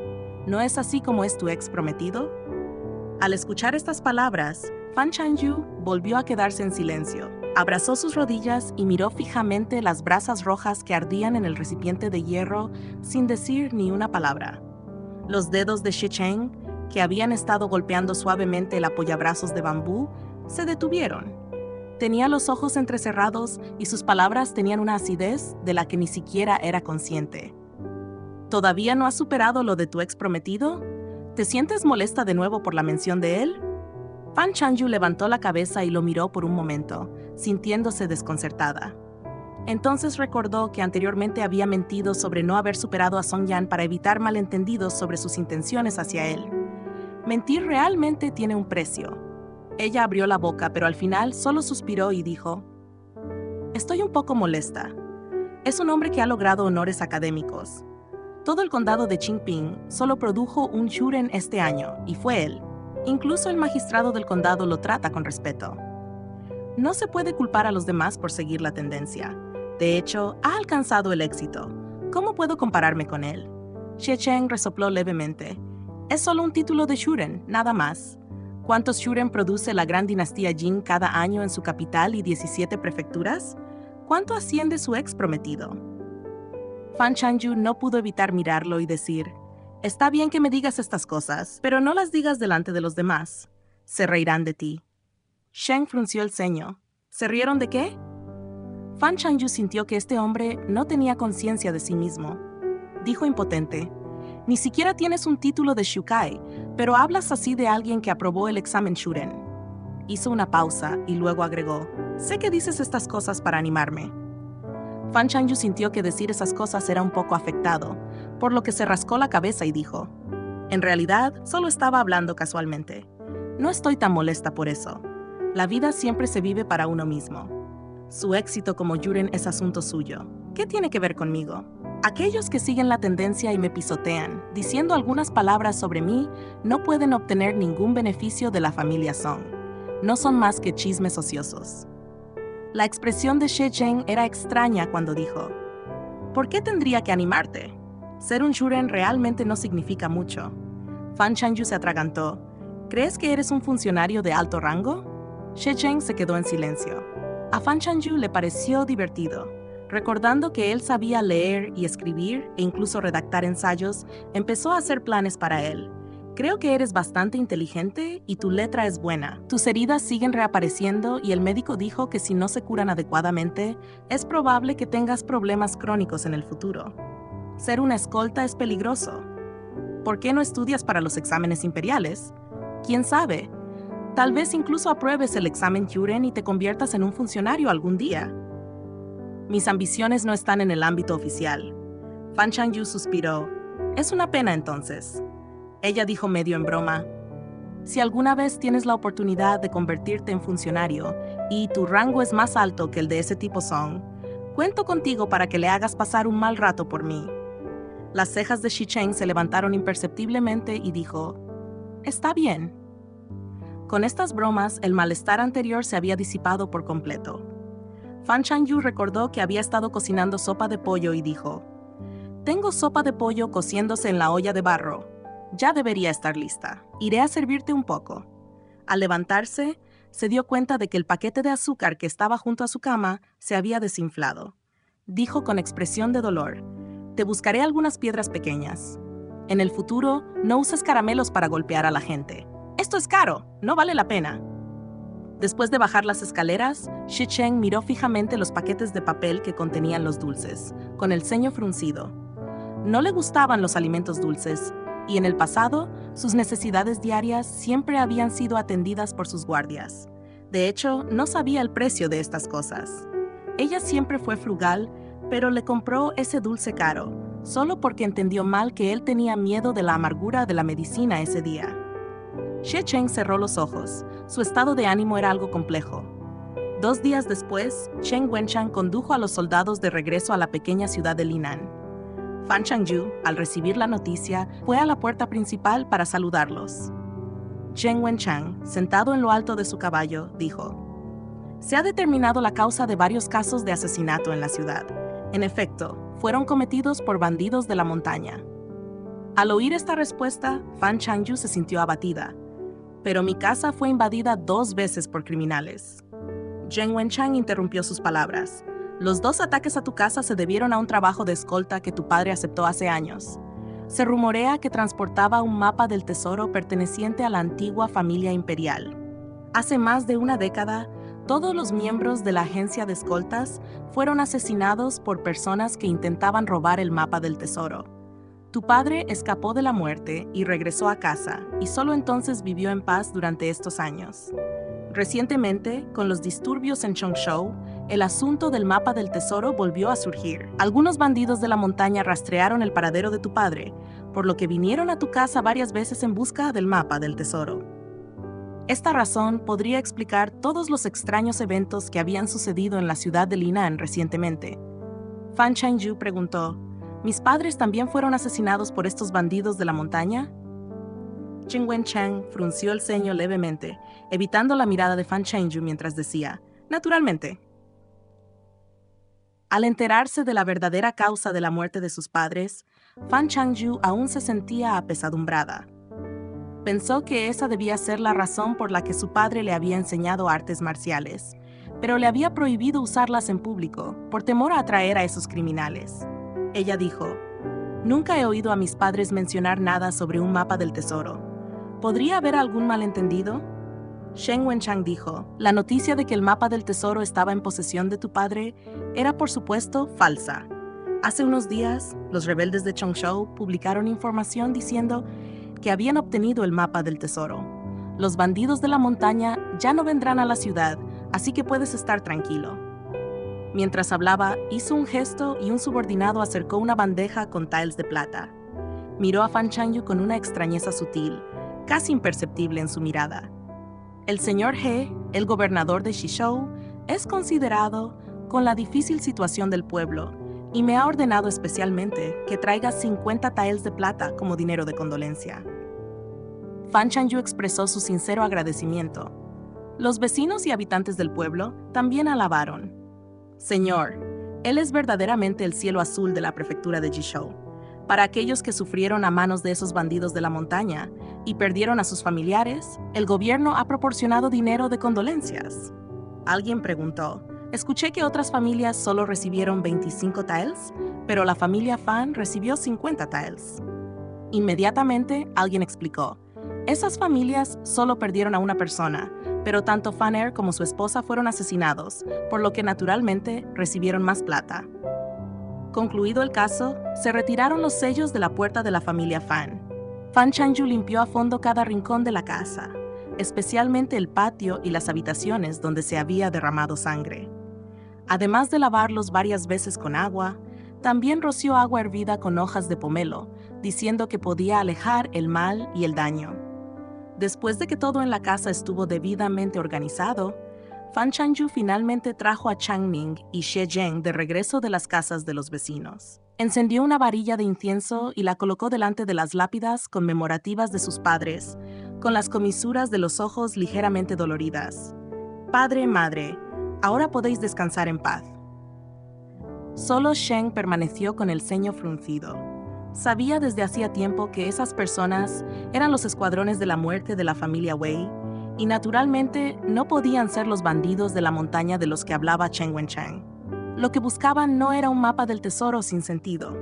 ¿No es así como es tu ex prometido? Al escuchar estas palabras, Fan Chanyu volvió a quedarse en silencio. Abrazó sus rodillas y miró fijamente las brasas rojas que ardían en el recipiente de hierro sin decir ni una palabra. Los dedos de Xie Cheng, que habían estado golpeando suavemente el apoyabrazos de bambú, se detuvieron. Tenía los ojos entrecerrados y sus palabras tenían una acidez de la que ni siquiera era consciente. ¿Todavía no has superado lo de tu ex prometido? ¿Te sientes molesta de nuevo por la mención de él? Fan Chanyu levantó la cabeza y lo miró por un momento, sintiéndose desconcertada. Entonces recordó que anteriormente había mentido sobre no haber superado a Song Yan para evitar malentendidos sobre sus intenciones hacia él. Mentir realmente tiene un precio. Ella abrió la boca, pero al final solo suspiró y dijo, estoy un poco molesta. Es un hombre que ha logrado honores académicos. Todo el condado de Qingping solo produjo un shuren este año, y fue él. Incluso el magistrado del condado lo trata con respeto. No se puede culpar a los demás por seguir la tendencia. De hecho, ha alcanzado el éxito. ¿Cómo puedo compararme con él? Xie Cheng resopló levemente. Es solo un título de shuren, nada más. ¿Cuántos shuren produce la gran dinastía Jin cada año en su capital y 17 prefecturas? ¿Cuánto asciende su ex prometido? Fan Chanyu no pudo evitar mirarlo y decir, está bien que me digas estas cosas, pero no las digas delante de los demás. Se reirán de ti. Sheng frunció el ceño. ¿Se rieron de qué? Fan Chanyu sintió que este hombre no tenía conciencia de sí mismo. Dijo impotente, ni siquiera tienes un título de Shukai, pero hablas así de alguien que aprobó el examen Shuren. Hizo una pausa y luego agregó, sé que dices estas cosas para animarme. Fan Chanyu sintió que decir esas cosas era un poco afectado, por lo que se rascó la cabeza y dijo, en realidad, solo estaba hablando casualmente. No estoy tan molesta por eso. La vida siempre se vive para uno mismo. Su éxito como Yuren es asunto suyo. ¿Qué tiene que ver conmigo? Aquellos que siguen la tendencia y me pisotean, diciendo algunas palabras sobre mí, no pueden obtener ningún beneficio de la familia Song. No son más que chismes ociosos. La expresión de Xie Cheng era extraña cuando dijo, ¿por qué tendría que animarte? Ser un shuren realmente no significa mucho. Fan Chanyu se atragantó. ¿Crees que eres un funcionario de alto rango? Xie Cheng se quedó en silencio. A Fan Chanyu le pareció divertido. Recordando que él sabía leer y escribir e incluso redactar ensayos, empezó a hacer planes para él. Creo que eres bastante inteligente y tu letra es buena. Tus heridas siguen reapareciendo y el médico dijo que si no se curan adecuadamente, es probable que tengas problemas crónicos en el futuro. Ser una escolta es peligroso. ¿Por qué no estudias para los exámenes imperiales? ¿Quién sabe? Tal vez incluso apruebes el examen Huren y te conviertas en un funcionario algún día. Mis ambiciones no están en el ámbito oficial. Fan Changyu suspiró. Es una pena entonces. Ella dijo medio en broma. Si alguna vez tienes la oportunidad de convertirte en funcionario y tu rango es más alto que el de ese tipo Song, cuento contigo para que le hagas pasar un mal rato por mí. Las cejas de Xicheng se levantaron imperceptiblemente y dijo, «Está bien». Con estas bromas, el malestar anterior se había disipado por completo. Fan Changyu recordó que había estado cocinando sopa de pollo y dijo, «Tengo sopa de pollo cociéndose en la olla de barro. Ya debería estar lista. Iré a servirte un poco». Al levantarse, se dio cuenta de que el paquete de azúcar que estaba junto a su cama se había desinflado. Dijo con expresión de dolor, «Te buscaré algunas piedras pequeñas. En el futuro, no uses caramelos para golpear a la gente. Esto es caro, no vale la pena». Después de bajar las escaleras, Xicheng miró fijamente los paquetes de papel que contenían los dulces, con el ceño fruncido. No le gustaban los alimentos dulces, y en el pasado, sus necesidades diarias siempre habían sido atendidas por sus guardias. De hecho, no sabía el precio de estas cosas. Ella siempre fue frugal, pero le compró ese dulce caro, solo porque entendió mal que él tenía miedo de la amargura de la medicina ese día. Xicheng cerró los ojos. Su estado de ánimo era algo complejo. 2 días después, Chen Wenchang condujo a los soldados de regreso a la pequeña ciudad de Linan. Fan Changyu, al recibir la noticia, fue a la puerta principal para saludarlos. Chen Wenchang, sentado en lo alto de su caballo, dijo, «Se ha determinado la causa de varios casos de asesinato en la ciudad. En efecto, fueron cometidos por bandidos de la montaña». Al oír esta respuesta, Fan Changyu se sintió abatida. «Pero mi casa fue invadida 2 veces por criminales». Chen Wenchang interrumpió sus palabras. «Los 2 ataques a tu casa se debieron a un trabajo de escolta que tu padre aceptó hace años. Se rumorea que transportaba un mapa del tesoro perteneciente a la antigua familia imperial. Hace más de 1 década, todos los miembros de la agencia de escoltas fueron asesinados por personas que intentaban robar el mapa del tesoro. Tu padre escapó de la muerte y regresó a casa, y solo entonces vivió en paz durante estos años. Recientemente, con los disturbios en Chongshou, el asunto del mapa del tesoro volvió a surgir. Algunos bandidos de la montaña rastrearon el paradero de tu padre, por lo que vinieron a tu casa varias veces en busca del mapa del tesoro. Esta razón podría explicar todos los extraños eventos que habían sucedido en la ciudad de Linan recientemente». Fan Changyu preguntó, «¿Mis padres también fueron asesinados por estos bandidos de la montaña?» Chen Wenchang frunció el ceño levemente, evitando la mirada de Fan Changyu mientras decía, «Naturalmente». Al enterarse de la verdadera causa de la muerte de sus padres, Fan Changyu aún se sentía apesadumbrada. Pensó que esa debía ser la razón por la que su padre le había enseñado artes marciales, pero le había prohibido usarlas en público, por temor a atraer a esos criminales. Ella dijo, «Nunca he oído a mis padres mencionar nada sobre un mapa del tesoro. ¿Podría haber algún malentendido?» Chen Wenchang dijo, «La noticia de que el mapa del tesoro estaba en posesión de tu padre era, por supuesto, falsa. Hace unos días, los rebeldes de Chongshou publicaron información diciendo que habían obtenido el mapa del tesoro. Los bandidos de la montaña ya no vendrán a la ciudad, así que puedes estar tranquilo». Mientras hablaba, hizo un gesto y un subordinado acercó una bandeja con tiles de plata. Miró a Fan Changyu con una extrañeza sutil, casi imperceptible en su mirada. «El señor He, el gobernador de Xizhou, es considerado con la difícil situación del pueblo y me ha ordenado especialmente que traiga 50 tiles de plata como dinero de condolencia». Fan Changyu expresó su sincero agradecimiento. Los vecinos y habitantes del pueblo también alabaron. «Señor, él es verdaderamente el cielo azul de la prefectura de Jishou. Para aquellos que sufrieron a manos de esos bandidos de la montaña y perdieron a sus familiares, el gobierno ha proporcionado dinero de condolencias». Alguien preguntó, «Escuché que otras familias solo recibieron 25 tiles, pero la familia Fan recibió 50 tiles». Inmediatamente, alguien explicó, Esas familias solo perdieron a una persona, pero tanto Fan Er como su esposa fueron asesinados, por lo que naturalmente recibieron más plata. Concluido el caso, se retiraron los sellos de la puerta de la familia Fan. Fan Chanyu limpió a fondo cada rincón de la casa, especialmente el patio y las habitaciones donde se había derramado sangre. Además de lavarlos varias veces con agua, también roció agua hervida con hojas de pomelo, diciendo que podía alejar el mal y el daño. Después de que todo en la casa estuvo debidamente organizado, Fan Chanyu finalmente trajo a Changming y Xie Zheng de regreso de las casas de los vecinos. Encendió una varilla de incienso y la colocó delante de las lápidas conmemorativas de sus padres, con las comisuras de los ojos ligeramente doloridas. Padre, madre, ahora podéis descansar en paz. Solo Sheng permaneció con el ceño fruncido. Sabía desde hacía tiempo que esas personas eran los escuadrones de la muerte de la familia Wei, y naturalmente no podían ser los bandidos de la montaña de los que hablaba Chen Wenchang. Lo que buscaban no era un mapa del tesoro sin sentido.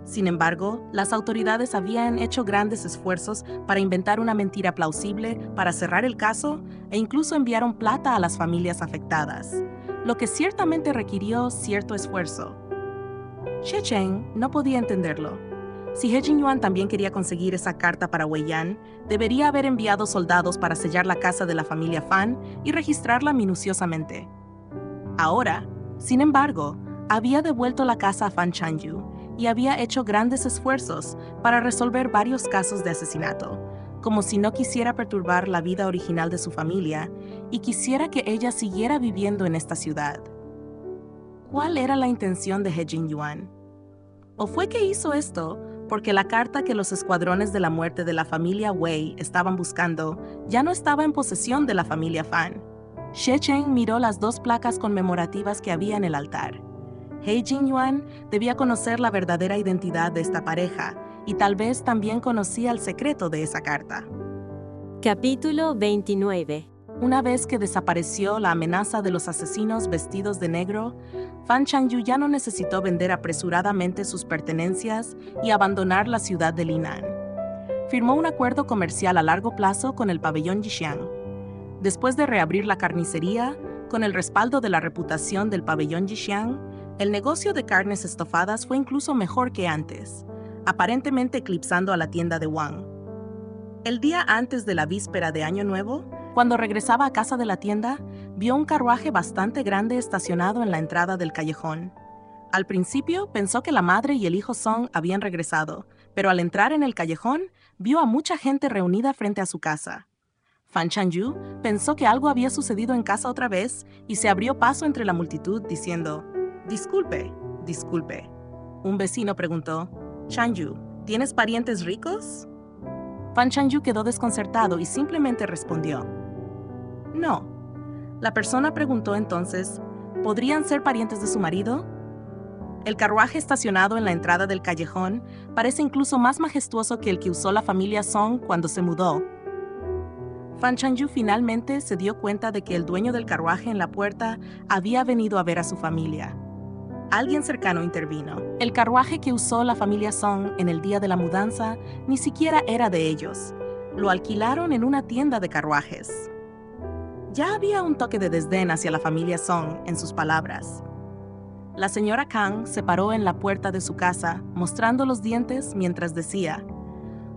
Sin embargo, las autoridades habían hecho grandes esfuerzos para inventar una mentira plausible para cerrar el caso e incluso enviaron plata a las familias afectadas, lo que ciertamente requirió cierto esfuerzo. Xie Zheng no podía entenderlo. Si He Jingyuan también quería conseguir esa carta para Wei Yan, debería haber enviado soldados para sellar la casa de la familia Fan y registrarla minuciosamente. Ahora, sin embargo, había devuelto la casa a Fan Chanyu y había hecho grandes esfuerzos para resolver varios casos de asesinato, como si no quisiera perturbar la vida original de su familia y quisiera que ella siguiera viviendo en esta ciudad. ¿Cuál era la intención de He Jingyuan? ¿O fue que hizo esto porque la carta que los escuadrones de la muerte de la familia Wei estaban buscando ya no estaba en posesión de la familia Fan? Xie Zheng miró las dos placas conmemorativas que había en el altar. He Jingyuan debía conocer la verdadera identidad de esta pareja y tal vez también conocía el secreto de esa carta. Capítulo 29. Una vez que desapareció la amenaza de los asesinos vestidos de negro, Fan Chanyu ya no necesitó vender apresuradamente sus pertenencias y abandonar la ciudad de Linan. Firmó un acuerdo comercial a largo plazo con el pabellón Yixiang. Después de reabrir la carnicería, con el respaldo de la reputación del pabellón Yixiang, el negocio de carnes estofadas fue incluso mejor que antes, aparentemente eclipsando a la tienda de Wang. El día antes de la víspera de Año Nuevo, cuando regresaba a casa de la tienda, vio un carruaje bastante grande estacionado en la entrada del callejón. Al principio pensó que la madre y el hijo Song habían regresado, pero al entrar en el callejón, vio a mucha gente reunida frente a su casa. Fan Chanyu pensó que algo había sucedido en casa otra vez y se abrió paso entre la multitud diciendo: «Disculpe, disculpe». Un vecino preguntó: «Chanyu, ¿tienes parientes ricos?». Fan Chanyu quedó desconcertado y simplemente respondió: «No». La persona preguntó entonces: ¿podrían ser parientes de su marido? El carruaje estacionado en la entrada del callejón parece incluso más majestuoso que el que usó la familia Song cuando se mudó. Fan Chanyu finalmente se dio cuenta de que el dueño del carruaje en la puerta había venido a ver a su familia. Alguien cercano intervino. El carruaje que usó la familia Song en el día de la mudanza ni siquiera era de ellos. Lo alquilaron en una tienda de carruajes. Ya había un toque de desdén hacia la familia Song en sus palabras. La señora Kang se paró en la puerta de su casa, mostrando los dientes mientras decía: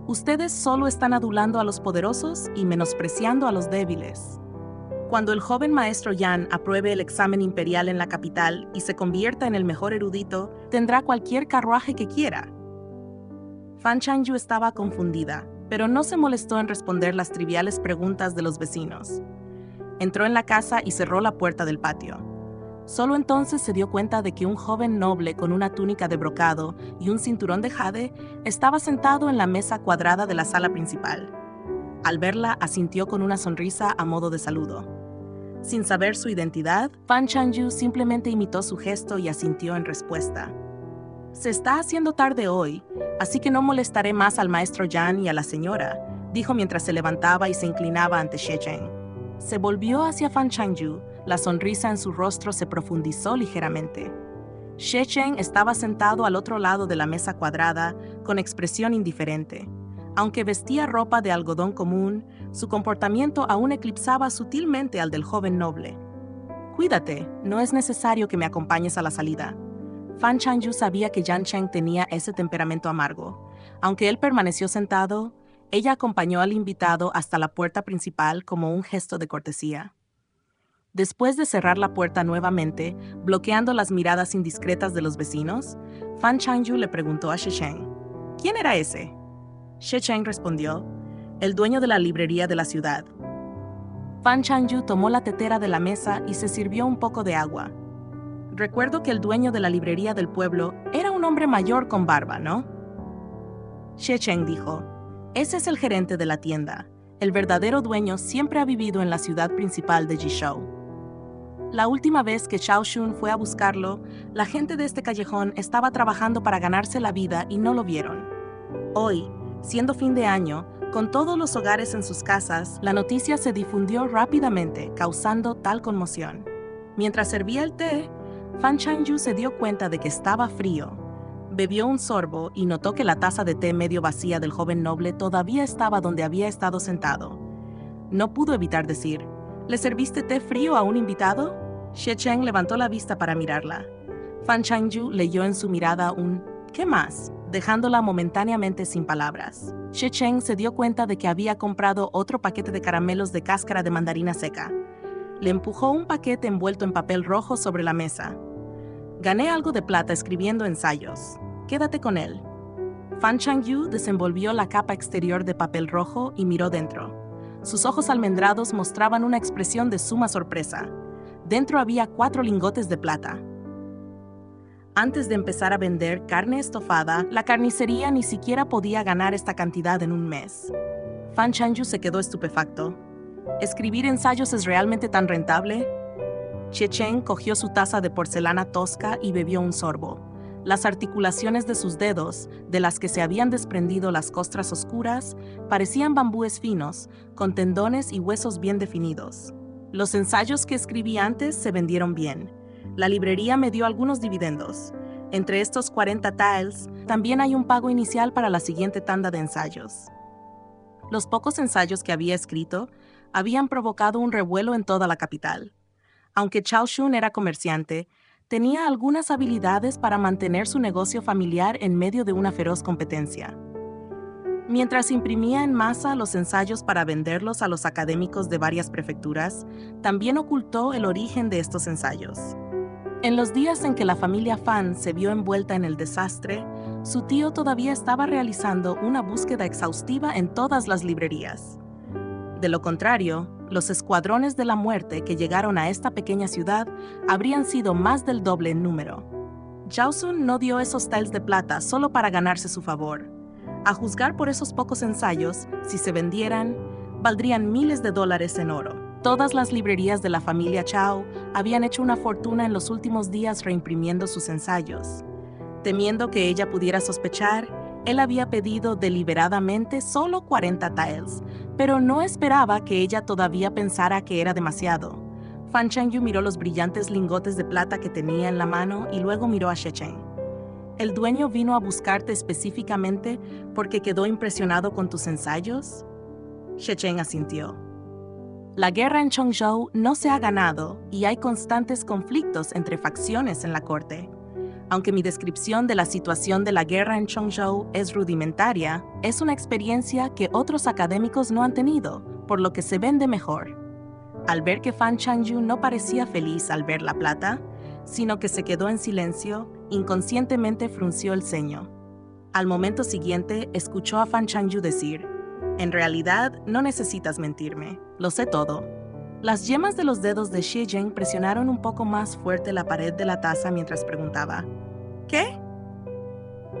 «Ustedes solo están adulando a los poderosos y menospreciando a los débiles. Cuando el joven maestro Yan apruebe el examen imperial en la capital y se convierta en el mejor erudito, tendrá cualquier carruaje que quiera». Fan Chanyu estaba confundida, pero no se molestó en responder las triviales preguntas de los vecinos. Entró en la casa y cerró la puerta del patio. Solo entonces se dio cuenta de que un joven noble con una túnica de brocado y un cinturón de jade estaba sentado en la mesa cuadrada de la sala principal. Al verla, asintió con una sonrisa a modo de saludo. Sin saber su identidad, Fan Chanyu simplemente imitó su gesto y asintió en respuesta. «Se está haciendo tarde hoy, así que no molestaré más al maestro Yan y a la señora», dijo mientras se levantaba y se inclinaba ante Xie Zheng. Se volvió hacia Fan Chanyu, la sonrisa en su rostro se profundizó ligeramente. Xie Zheng estaba sentado al otro lado de la mesa cuadrada, con expresión indiferente. Aunque vestía ropa de algodón común, su comportamiento aún eclipsaba sutilmente al del joven noble. «Cuídate, no es necesario que me acompañes a la salida». Fan Changyu sabía que Yan Cheng tenía ese temperamento amargo. Aunque él permaneció sentado, ella acompañó al invitado hasta la puerta principal como un gesto de cortesía. Después de cerrar la puerta nuevamente, bloqueando las miradas indiscretas de los vecinos, Fan Changyu le preguntó a She Cheng, ¿quién era ese? She Cheng respondió, el dueño de la librería de la ciudad. Fan Changyu tomó la tetera de la mesa y se sirvió un poco de agua. Recuerdo que el dueño de la librería del pueblo era un hombre mayor con barba, ¿no? She Cheng dijo, ese es el gerente de la tienda. El verdadero dueño siempre ha vivido en la ciudad principal de Jishou. La última vez que Xiao Xun fue a buscarlo, la gente de este callejón estaba trabajando para ganarse la vida y no lo vieron. Hoy, siendo fin de año, con todos los hogares en sus casas, la noticia se difundió rápidamente, causando tal conmoción. Mientras servía el té, Fan Changyu se dio cuenta de que estaba frío. Bebió un sorbo y notó que la taza de té medio vacía del joven noble todavía estaba donde había estado sentado. No pudo evitar decir, ¿le serviste té frío a un invitado? She Cheng levantó la vista para mirarla. Fan Changyu leyó en su mirada un ¿qué más?, dejándola momentáneamente sin palabras. She Cheng se dio cuenta de que había comprado otro paquete de caramelos de cáscara de mandarina seca. Le empujó un paquete envuelto en papel rojo sobre la mesa. Gané algo de plata escribiendo ensayos. Quédate con él. Fan Changyu desenvolvió la capa exterior de papel rojo y miró dentro. Sus ojos almendrados mostraban una expresión de suma sorpresa. Dentro había 4 lingotes de plata. Antes de empezar a vender carne estofada, la carnicería ni siquiera podía ganar esta cantidad en un mes. Fan Changyu se quedó estupefacto. ¿Escribir ensayos es realmente tan rentable? She Cheng cogió su taza de porcelana tosca y bebió un sorbo. Las articulaciones de sus dedos, de las que se habían desprendido las costras oscuras, parecían bambúes finos, con tendones y huesos bien definidos. Los ensayos que escribí antes se vendieron bien. La librería me dio algunos dividendos. Entre estos 40 taels, también hay un pago inicial para la siguiente tanda de ensayos. Los pocos ensayos que había escrito habían provocado un revuelo en toda la capital. Aunque Xiao Xun era comerciante, tenía algunas habilidades para mantener su negocio familiar en medio de una feroz competencia. Mientras imprimía en masa los ensayos para venderlos a los académicos de varias prefecturas, también ocultó el origen de estos ensayos. En los días en que la familia Fan se vio envuelta en el desastre, su tío todavía estaba realizando una búsqueda exhaustiva en todas las librerías. De lo contrario, los escuadrones de la muerte que llegaron a esta pequeña ciudad habrían sido más del doble en número. Xiao Xun no dio esos taels de plata solo para ganarse su favor. A juzgar por esos pocos ensayos, si se vendieran, valdrían miles de dólares en oro. Todas las librerías de la familia Chao habían hecho una fortuna en los últimos días reimprimiendo sus ensayos. Temiendo que ella pudiera sospechar, él había pedido deliberadamente solo 40 taels, pero no esperaba que ella todavía pensara que era demasiado. Fan Changyu miró los brillantes lingotes de plata que tenía en la mano y luego miró a She Cheng. ¿El dueño vino a buscarte específicamente porque quedó impresionado con tus ensayos? She Cheng asintió. La guerra en Chongzhou no se ha ganado y hay constantes conflictos entre facciones en la corte. Aunque mi descripción de la situación de la guerra en Chongzhou es rudimentaria, es una experiencia que otros académicos no han tenido, por lo que se vende mejor. Al ver que Fan Changyu no parecía feliz al ver la plata, sino que se quedó en silencio, inconscientemente frunció el ceño. Al momento siguiente, escuchó a Fan Changyu decir, «En realidad, no necesitas mentirme, lo sé todo». Las yemas de los dedos de She Cheng presionaron un poco más fuerte la pared de la taza mientras preguntaba, ¿qué?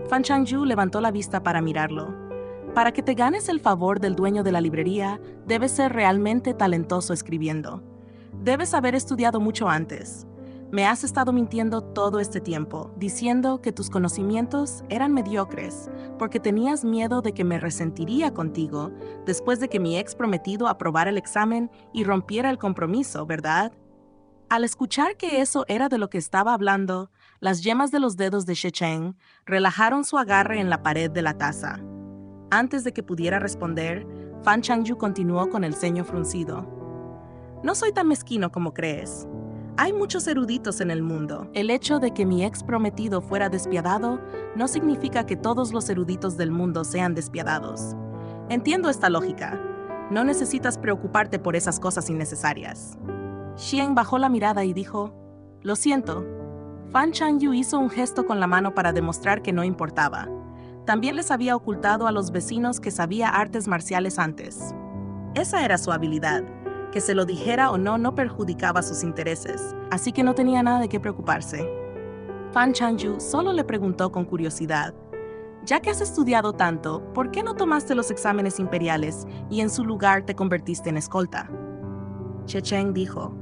Fan Changyu levantó la vista para mirarlo. Para que te ganes el favor del dueño de la librería, debes ser realmente talentoso escribiendo. Debes haber estudiado mucho antes. Me has estado mintiendo todo este tiempo, diciendo que tus conocimientos eran mediocres, porque tenías miedo de que me resentiría contigo después de que mi ex prometido aprobara el examen y rompiera el compromiso, ¿verdad? Al escuchar que eso era de lo que estaba hablando, las yemas de los dedos de She Cheng relajaron su agarre en la pared de la taza. Antes de que pudiera responder, Fan Changyu continuó con el ceño fruncido. No soy tan mezquino como crees. Hay muchos eruditos en el mundo. El hecho de que mi ex prometido fuera despiadado no significa que todos los eruditos del mundo sean despiadados. Entiendo esta lógica. No necesitas preocuparte por esas cosas innecesarias. Xian bajó la mirada y dijo, lo siento. Fan Changyu hizo un gesto con la mano para demostrar que no importaba. También les había ocultado a los vecinos que sabía artes marciales antes. Esa era su habilidad. Que se lo dijera o no perjudicaba sus intereses, así que no tenía nada de qué preocuparse. Fan Changyu solo le preguntó con curiosidad, ya que has estudiado tanto, ¿por qué no tomaste los exámenes imperiales y en su lugar te convertiste en escolta? Xie Cheng dijo,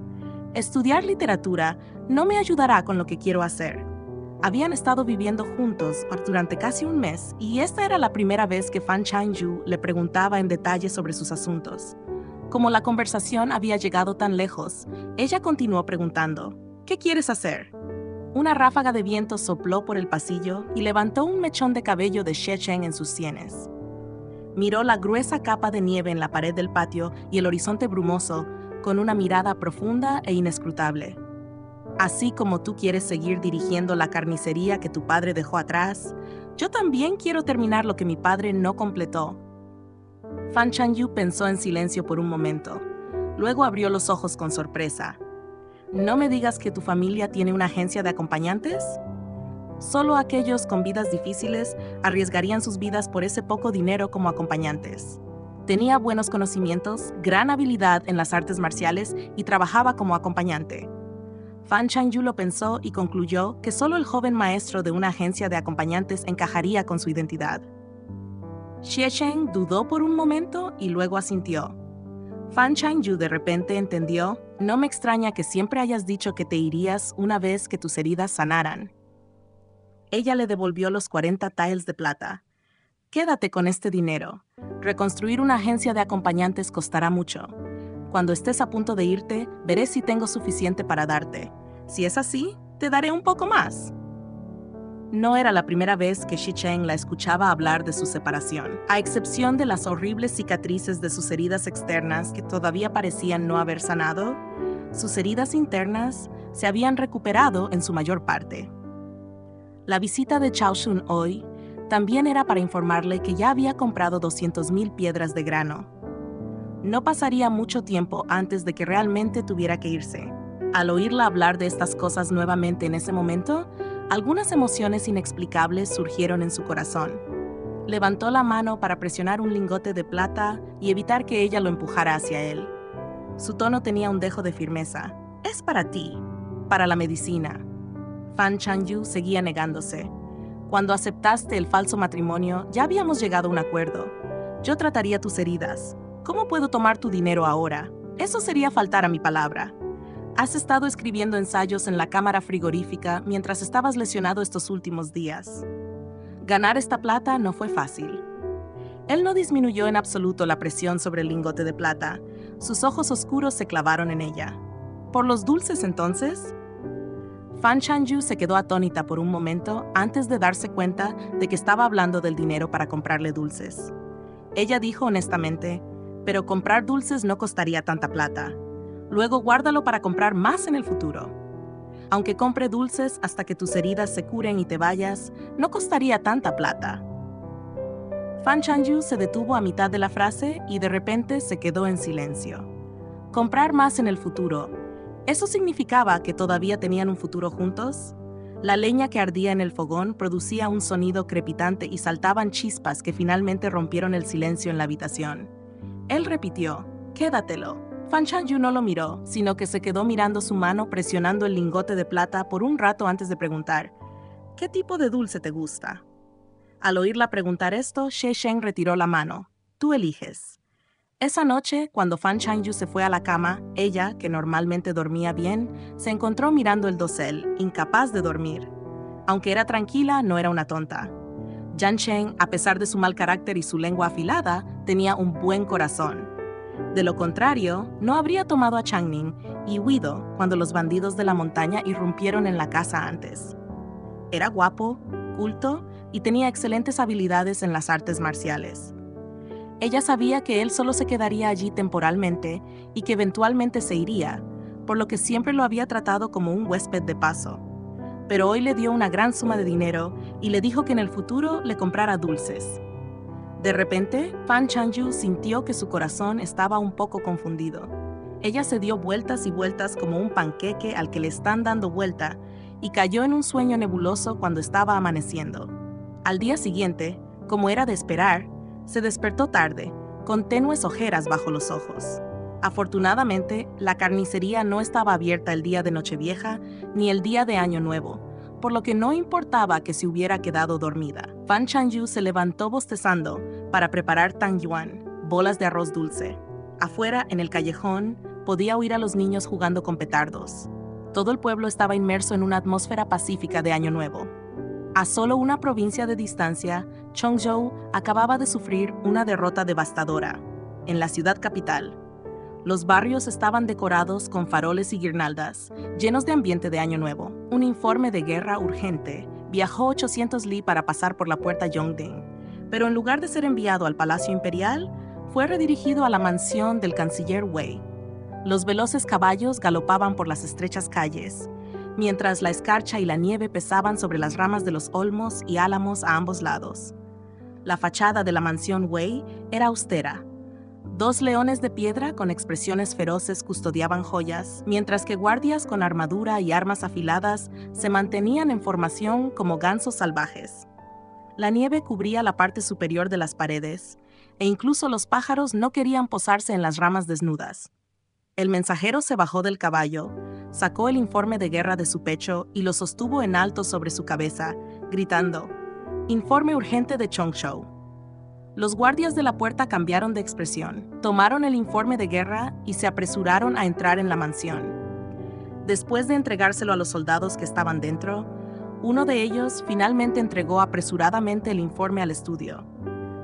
estudiar literatura no me ayudará con lo que quiero hacer. Habían estado viviendo juntos durante casi un mes y esta era la primera vez que Fan Changyu le preguntaba en detalle sobre sus asuntos. Como la conversación había llegado tan lejos, ella continuó preguntando, ¿qué quieres hacer? Una ráfaga de viento sopló por el pasillo y levantó un mechón de cabello de Xie Cheng en sus sienes. Miró la gruesa capa de nieve en la pared del patio y el horizonte brumoso con una mirada profunda e inescrutable. Así como tú quieres seguir dirigiendo la carnicería que tu padre dejó atrás, yo también quiero terminar lo que mi padre no completó. Fan Changyu pensó en silencio por un momento. Luego abrió los ojos con sorpresa. ¿No me digas que tu familia tiene una agencia de acompañantes? Solo aquellos con vidas difíciles arriesgarían sus vidas por ese poco dinero como acompañantes. Tenía buenos conocimientos, gran habilidad en las artes marciales y trabajaba como acompañante. Fan Changyu lo pensó y concluyó que solo el joven maestro de una agencia de acompañantes encajaría con su identidad. Xie Cheng dudó por un momento y luego asintió. Fan Changyu de repente entendió, no me extraña que siempre hayas dicho que te irías una vez que tus heridas sanaran. Ella le devolvió los 40 taels de plata. Quédate con este dinero. Reconstruir una agencia de acompañantes costará mucho. Cuando estés a punto de irte, veré si tengo suficiente para darte. Si es así, te daré un poco más. No era la primera vez que Xie Cheng la escuchaba hablar de su separación. A excepción de las horribles cicatrices de sus heridas externas que todavía parecían no haber sanado, sus heridas internas se habían recuperado en su mayor parte. La visita de Chao Shun hoy también era para informarle que ya había comprado 200,000 piedras de grano. No pasaría mucho tiempo antes de que realmente tuviera que irse. Al oírla hablar de estas cosas nuevamente en ese momento, algunas emociones inexplicables surgieron en su corazón. Levantó la mano para presionar un lingote de plata y evitar que ella lo empujara hacia él. Su tono tenía un dejo de firmeza. Es para ti, para la medicina. Fan Changyu seguía negándose. Cuando aceptaste el falso matrimonio, ya habíamos llegado a un acuerdo. Yo trataría tus heridas. ¿Cómo puedo tomar tu dinero ahora? Eso sería faltar a mi palabra. Has estado escribiendo ensayos en la cámara frigorífica mientras estabas lesionado estos últimos días. Ganar esta plata no fue fácil. Él no disminuyó en absoluto la presión sobre el lingote de plata. Sus ojos oscuros se clavaron en ella. ¿Por los dulces entonces? Fan Changyu se quedó atónita por un momento antes de darse cuenta de que estaba hablando del dinero para comprarle dulces. Ella dijo honestamente, pero comprar dulces no costaría tanta plata. Luego guárdalo para comprar más en el futuro. Aunque compre dulces hasta que tus heridas se curen y te vayas, no costaría tanta plata. Fan Changyu se detuvo a mitad de la frase y de repente se quedó en silencio. Comprar más en el futuro. ¿Eso significaba que todavía tenían un futuro juntos? La leña que ardía en el fogón producía un sonido crepitante y saltaban chispas que finalmente rompieron el silencio en la habitación. Él repitió, «Quédatelo». Fan Changyu no lo miró, sino que se quedó mirando su mano presionando el lingote de plata por un rato antes de preguntar, ¿qué tipo de dulce te gusta? Al oírla preguntar esto, Xie Cheng retiró la mano. Tú eliges. Esa noche, cuando Fan Changyu se fue a la cama, ella, que normalmente dormía bien, se encontró mirando el dosel, incapaz de dormir. Aunque era tranquila, no era una tonta. Yan Cheng, a pesar de su mal carácter y su lengua afilada, tenía un buen corazón. De lo contrario, no habría tomado a Changning y huido cuando los bandidos de la montaña irrumpieron en la casa antes. Era guapo, culto y tenía excelentes habilidades en las artes marciales. Ella sabía que él solo se quedaría allí temporalmente y que eventualmente se iría, por lo que siempre lo había tratado como un huésped de paso. Pero hoy le dio una gran suma de dinero y le dijo que en el futuro le comprara dulces. De repente, Fan Chanyu sintió que su corazón estaba un poco confundido. Ella se dio vueltas y vueltas como un panqueque al que le están dando vuelta y cayó en un sueño nebuloso cuando estaba amaneciendo. Al día siguiente, como era de esperar, se despertó tarde, con tenues ojeras bajo los ojos. Afortunadamente, la carnicería no estaba abierta el día de Nochevieja ni el día de Año Nuevo, por lo que no importaba que se hubiera quedado dormida. Fan Chanyu se levantó bostezando para preparar tang yuan, bolas de arroz dulce. Afuera, en el callejón, podía oír a los niños jugando con petardos. Todo el pueblo estaba inmerso en una atmósfera pacífica de Año Nuevo. A solo una provincia de distancia, Chongzhou acababa de sufrir una derrota devastadora. En la ciudad capital, los barrios estaban decorados con faroles y guirnaldas, llenos de ambiente de Año Nuevo. Un informe de guerra urgente viajó 800 li para pasar por la puerta Yongding, pero en lugar de ser enviado al Palacio Imperial, fue redirigido a la mansión del canciller Wei. Los veloces caballos galopaban por las estrechas calles, mientras la escarcha y la nieve pesaban sobre las ramas de los olmos y álamos a ambos lados. La fachada de la mansión Wei era austera. 2 leones de piedra con expresiones feroces custodiaban joyas, mientras que guardias con armadura y armas afiladas se mantenían en formación como gansos salvajes. La nieve cubría la parte superior de las paredes, e incluso los pájaros no querían posarse en las ramas desnudas. El mensajero se bajó del caballo, sacó el informe de guerra de su pecho y lo sostuvo en alto sobre su cabeza, gritando: «Informe urgente de Chongzhou». Los guardias de la puerta cambiaron de expresión, tomaron el informe de guerra y se apresuraron a entrar en la mansión. Después de entregárselo a los soldados que estaban dentro, uno de ellos finalmente entregó apresuradamente el informe al estudio.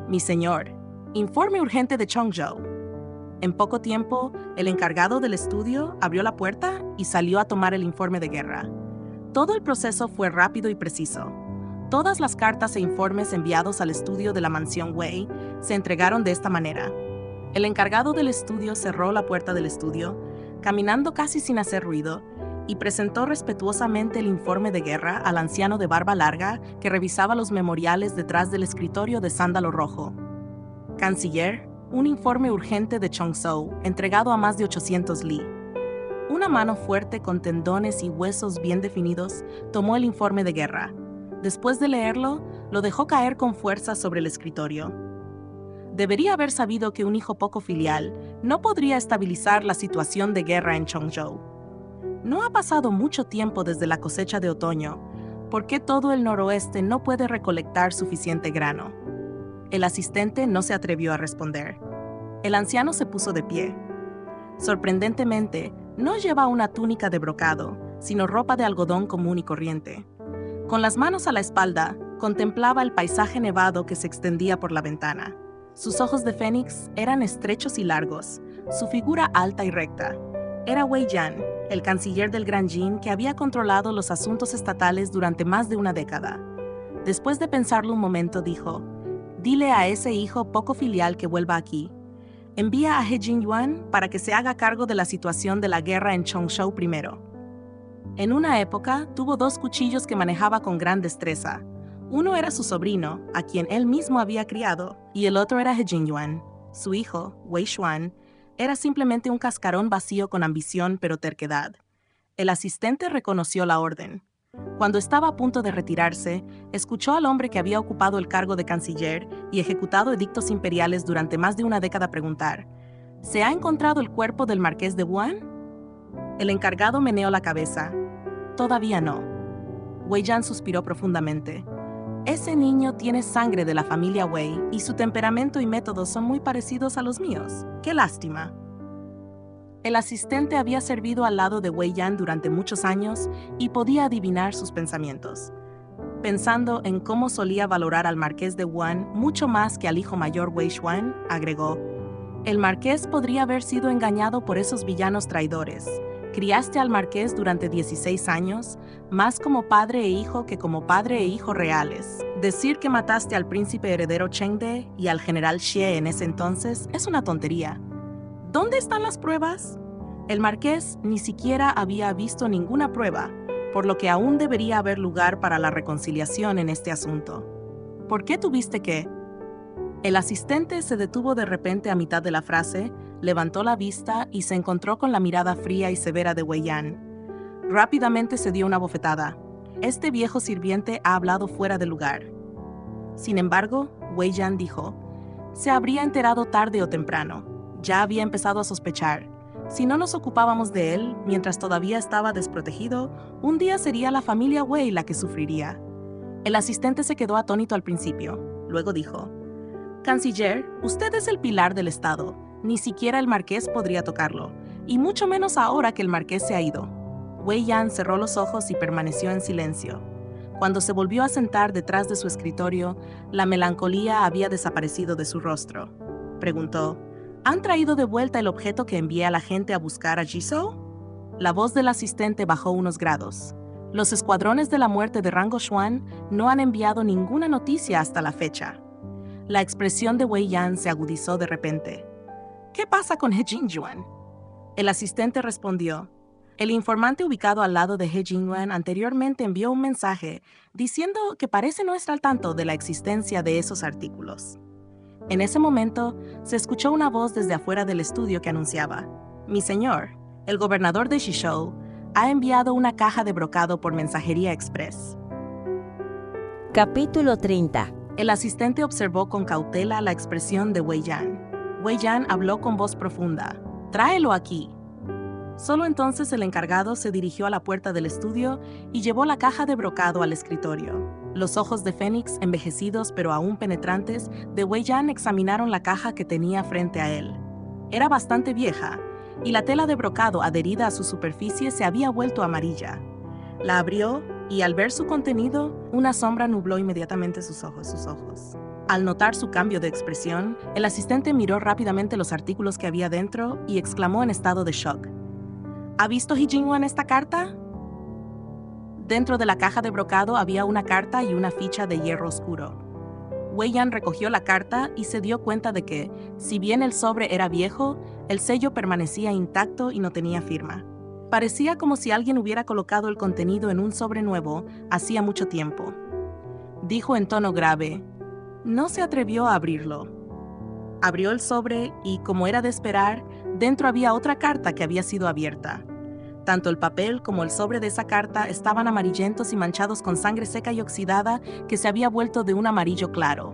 «Mi señor, informe urgente de Chongzhou». En poco tiempo, el encargado del estudio abrió la puerta y salió a tomar el informe de guerra. Todo el proceso fue rápido y preciso. Todas las cartas e informes enviados al estudio de la mansión Wei se entregaron de esta manera. El encargado del estudio cerró la puerta del estudio, caminando casi sin hacer ruido, y presentó respetuosamente el informe de guerra al anciano de barba larga que revisaba los memoriales detrás del escritorio de sándalo rojo. «Canciller, un informe urgente de Chongzhou, entregado a más de 800 li». Una mano fuerte con tendones y huesos bien definidos tomó el informe de guerra. Después de leerlo, lo dejó caer con fuerza sobre el escritorio. Debería haber sabido que un hijo poco filial no podría estabilizar la situación de guerra en Chongzhou. No ha pasado mucho tiempo desde la cosecha de otoño. ¿Por qué todo el noroeste no puede recolectar suficiente grano? El asistente no se atrevió a responder. El anciano se puso de pie. Sorprendentemente, no lleva una túnica de brocado, sino ropa de algodón común y corriente. Con las manos a la espalda, contemplaba el paisaje nevado que se extendía por la ventana. Sus ojos de fénix eran estrechos y largos, su figura alta y recta. Era Wei Yan, el canciller del Gran Jin que había controlado los asuntos estatales durante más de una década. Después de pensarlo un momento, dijo: «Dile a ese hijo poco filial que vuelva aquí. Envía a He Jingyuan para que se haga cargo de la situación de la guerra en Chongzhou primero». En una época, tuvo 2 cuchillos que manejaba con gran destreza. Uno era su sobrino, a quien él mismo había criado, y el otro era He Jingyuan. Su hijo, Wei Xuan, era simplemente un cascarón vacío con ambición pero terquedad. El asistente reconoció la orden. Cuando estaba a punto de retirarse, escuchó al hombre que había ocupado el cargo de canciller y ejecutado edictos imperiales durante más de una década preguntar: «¿Se ha encontrado el cuerpo del marqués de Wuan?». El encargado meneó la cabeza. «Todavía no». Wei Yan suspiró profundamente. «Ese niño tiene sangre de la familia Wei y su temperamento y métodos son muy parecidos a los míos. ¡Qué lástima!». El asistente había servido al lado de Wei Yan durante muchos años y podía adivinar sus pensamientos. Pensando en cómo solía valorar al marqués de Wuan mucho más que al hijo mayor Wei Xuan, agregó: «El marqués podría haber sido engañado por esos villanos traidores, Criaste al marqués durante 16 años, más como padre e hijo que como padre e hijo reales. Decir que mataste al príncipe heredero Chengde y al general Xie en ese entonces es una tontería. ¿Dónde están las pruebas? El marqués ni siquiera había visto ninguna prueba, por lo que aún debería haber lugar para la reconciliación en este asunto. ¿Por qué tuviste que? El asistente se detuvo de repente a mitad de la frase, levantó la vista y se encontró con la mirada fría y severa de Wei Yan. Rápidamente se dio una bofetada. Este viejo sirviente ha hablado fuera de lugar. Sin embargo, Wei Yan dijo, se habría enterado tarde o temprano. Ya había empezado a sospechar. Si no nos ocupábamos de él, mientras todavía estaba desprotegido, un día sería la familia Wei la que sufriría. El asistente se quedó atónito al principio. Luego dijo, Canciller, usted es el pilar del Estado. Ni siquiera el marqués podría tocarlo, y mucho menos ahora que el marqués se ha ido. Wei Yan cerró los ojos y permaneció en silencio. Cuando se volvió a sentar detrás de su escritorio, la melancolía había desaparecido de su rostro. Preguntó, ¿han traído de vuelta el objeto que envié a la gente a buscar a Jizhou? La voz del asistente bajó unos grados. Los escuadrones de la muerte de Rango Xuan no han enviado ninguna noticia hasta la fecha. La expresión de Wei Yan se agudizó de repente. ¿Qué pasa con He Jingyuan? El asistente respondió. El informante ubicado al lado de He Jingyuan anteriormente envió un mensaje diciendo que parece no estar al tanto de la existencia de esos artículos. En ese momento, se escuchó una voz desde afuera del estudio que anunciaba: Mi señor, el gobernador de Jizhou ha enviado una caja de brocado por mensajería express. Capítulo 30. El asistente observó con cautela la expresión de Wei Yan. Wei Yan habló con voz profunda. «Tráelo aquí». Solo entonces el encargado se dirigió a la puerta del estudio y llevó la caja de brocado al escritorio. Los ojos de Fénix, envejecidos pero aún penetrantes, de Wei Yan examinaron la caja que tenía frente a él. Era bastante vieja, y la tela de brocado adherida a su superficie se había vuelto amarilla. La abrió y al ver su contenido, una sombra nubló inmediatamente sus ojos. Al notar su cambio de expresión, el asistente miró rápidamente los artículos que había dentro y exclamó en estado de shock. ¿Ha visto He Jingyuan esta carta? Dentro de la caja de brocado había una carta y una ficha de hierro oscuro. Wei Yan recogió la carta y se dio cuenta de que, si bien el sobre era viejo, el sello permanecía intacto y no tenía firma. Parecía como si alguien hubiera colocado el contenido en un sobre nuevo hacía mucho tiempo. Dijo en tono grave. No se atrevió a abrirlo. Abrió el sobre y, como era de esperar, dentro había otra carta que había sido abierta. Tanto el papel como el sobre de esa carta estaban amarillentos y manchados con sangre seca y oxidada que se había vuelto de un amarillo claro.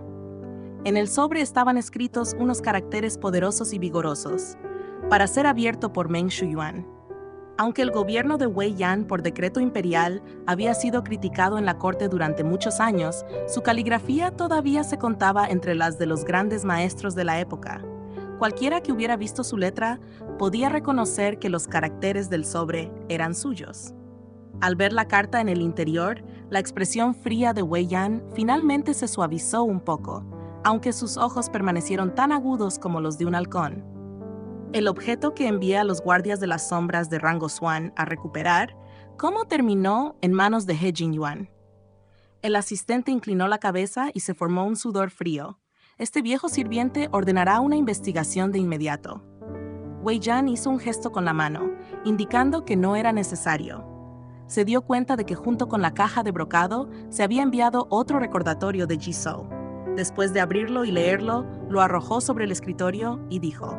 En el sobre estaban escritos unos caracteres poderosos y vigorosos. Para ser abierto por Meng Shuyuan. Aunque el gobierno de Wei Yan por decreto imperial había sido criticado en la corte durante muchos años, su caligrafía todavía se contaba entre las de los grandes maestros de la época. Cualquiera que hubiera visto su letra podía reconocer que los caracteres del sobre eran suyos. Al ver la carta en el interior, la expresión fría de Wei Yan finalmente se suavizó un poco, aunque sus ojos permanecieron tan agudos como los de un halcón. El objeto que envié a los guardias de las sombras de Rango Xuan a recuperar, ¿cómo terminó en manos de He Jingyuan? El asistente inclinó la cabeza y se formó un sudor frío. Este viejo sirviente ordenará una investigación de inmediato. Wei Yan hizo un gesto con la mano, indicando que no era necesario. Se dio cuenta de que junto con la caja de brocado se había enviado otro recordatorio de Jizhou. Después de abrirlo y leerlo, lo arrojó sobre el escritorio y dijo: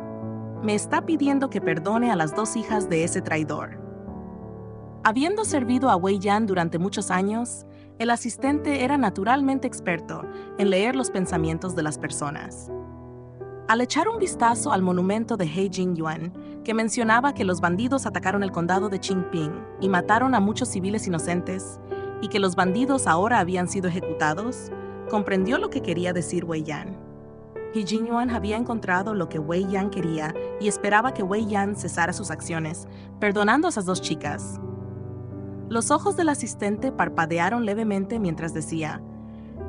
Me está pidiendo que perdone a las 2 hijas de ese traidor. Habiendo servido a Wei Yan durante muchos años, el asistente era naturalmente experto en leer los pensamientos de las personas. Al echar un vistazo al monumento de He Jingyuan, que mencionaba que los bandidos atacaron el condado de Qingping y mataron a muchos civiles inocentes, y que los bandidos ahora habían sido ejecutados, comprendió lo que quería decir Wei Yan. He Jingyuan había encontrado lo que Wei Yan quería y esperaba que Wei Yan cesara sus acciones, perdonando a esas 2 chicas. Los ojos del asistente parpadearon levemente mientras decía: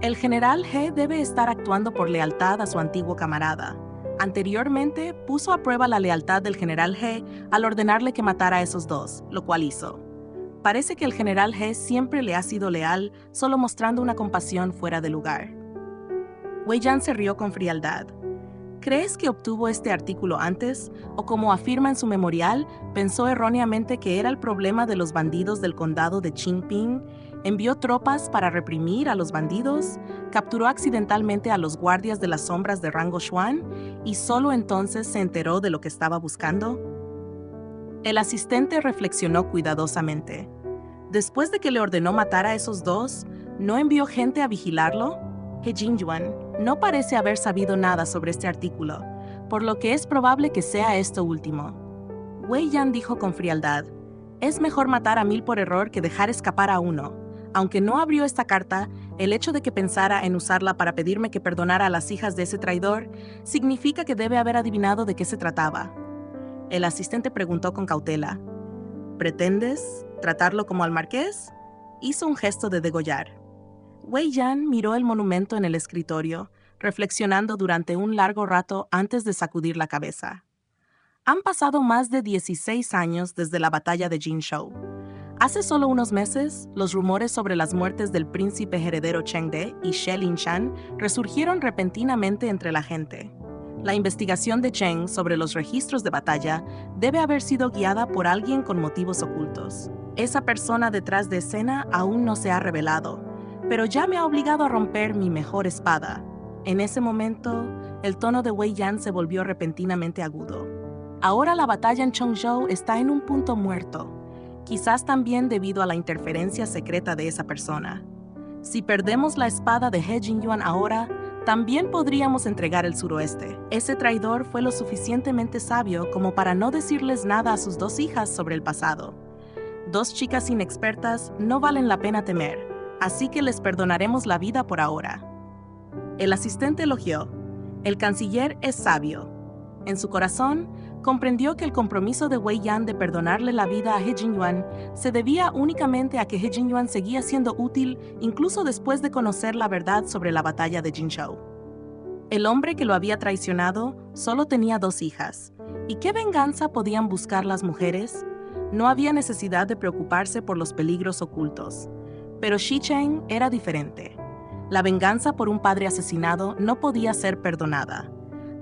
El general He debe estar actuando por lealtad a su antiguo camarada. Anteriormente, puso a prueba la lealtad del general He al ordenarle que matara a esos dos, lo cual hizo. Parece que el general He siempre le ha sido leal, solo mostrando una compasión fuera de lugar. Wei Yan se rió con frialdad. ¿Crees que obtuvo este artículo antes? O como afirma en su memorial, pensó erróneamente que era el problema de los bandidos del condado de Qingping, envió tropas para reprimir a los bandidos, capturó accidentalmente a los guardias de las sombras de rango Xuan y solo entonces se enteró de lo que estaba buscando. El asistente reflexionó cuidadosamente. Después de que le ordenó matar a esos dos, ¿no envió gente a vigilarlo? He Jingyuan no parece haber sabido nada sobre este artículo, por lo que es probable que sea esto último. Wei Yan dijo con frialdad, es mejor matar a 1000 por error que dejar escapar a uno. Aunque no abrió esta carta, el hecho de que pensara en usarla para pedirme que perdonara a las hijas de ese traidor significa que debe haber adivinado de qué se trataba. El asistente preguntó con cautela, ¿pretendes tratarlo como al marqués? Hizo un gesto de degollar. Wei Yan miró el monumento en el escritorio, reflexionando durante un largo rato antes de sacudir la cabeza. Han pasado más de 16 años desde la batalla de Jinzhou. Hace solo unos meses, los rumores sobre las muertes del príncipe heredero Chengde y She Linshan resurgieron repentinamente entre la gente. La investigación de Cheng sobre los registros de batalla debe haber sido guiada por alguien con motivos ocultos. Esa persona detrás de escena aún no se ha revelado, pero ya me ha obligado a romper mi mejor espada. En ese momento, el tono de Wei Yan se volvió repentinamente agudo. Ahora la batalla en Chongzhou está en un punto muerto, quizás también debido a la interferencia secreta de esa persona. Si perdemos la espada de He Jingyuan ahora, también podríamos entregar el suroeste. Ese traidor fue lo suficientemente sabio como para no decirles nada a sus dos hijas sobre el pasado. Dos chicas inexpertas no valen la pena temer, así que les perdonaremos la vida por ahora. El asistente elogió. El canciller es sabio. En su corazón, comprendió que el compromiso de Wei Yan de perdonarle la vida a He Jingyuan se debía únicamente a que He Jingyuan seguía siendo útil incluso después de conocer la verdad sobre la batalla de Jinzhou. El hombre que lo había traicionado solo tenía 2 hijas. ¿Y qué venganza podían buscar las mujeres? No había necesidad de preocuparse por los peligros ocultos. Pero Shi Cheng era diferente. La venganza por un padre asesinado no podía ser perdonada.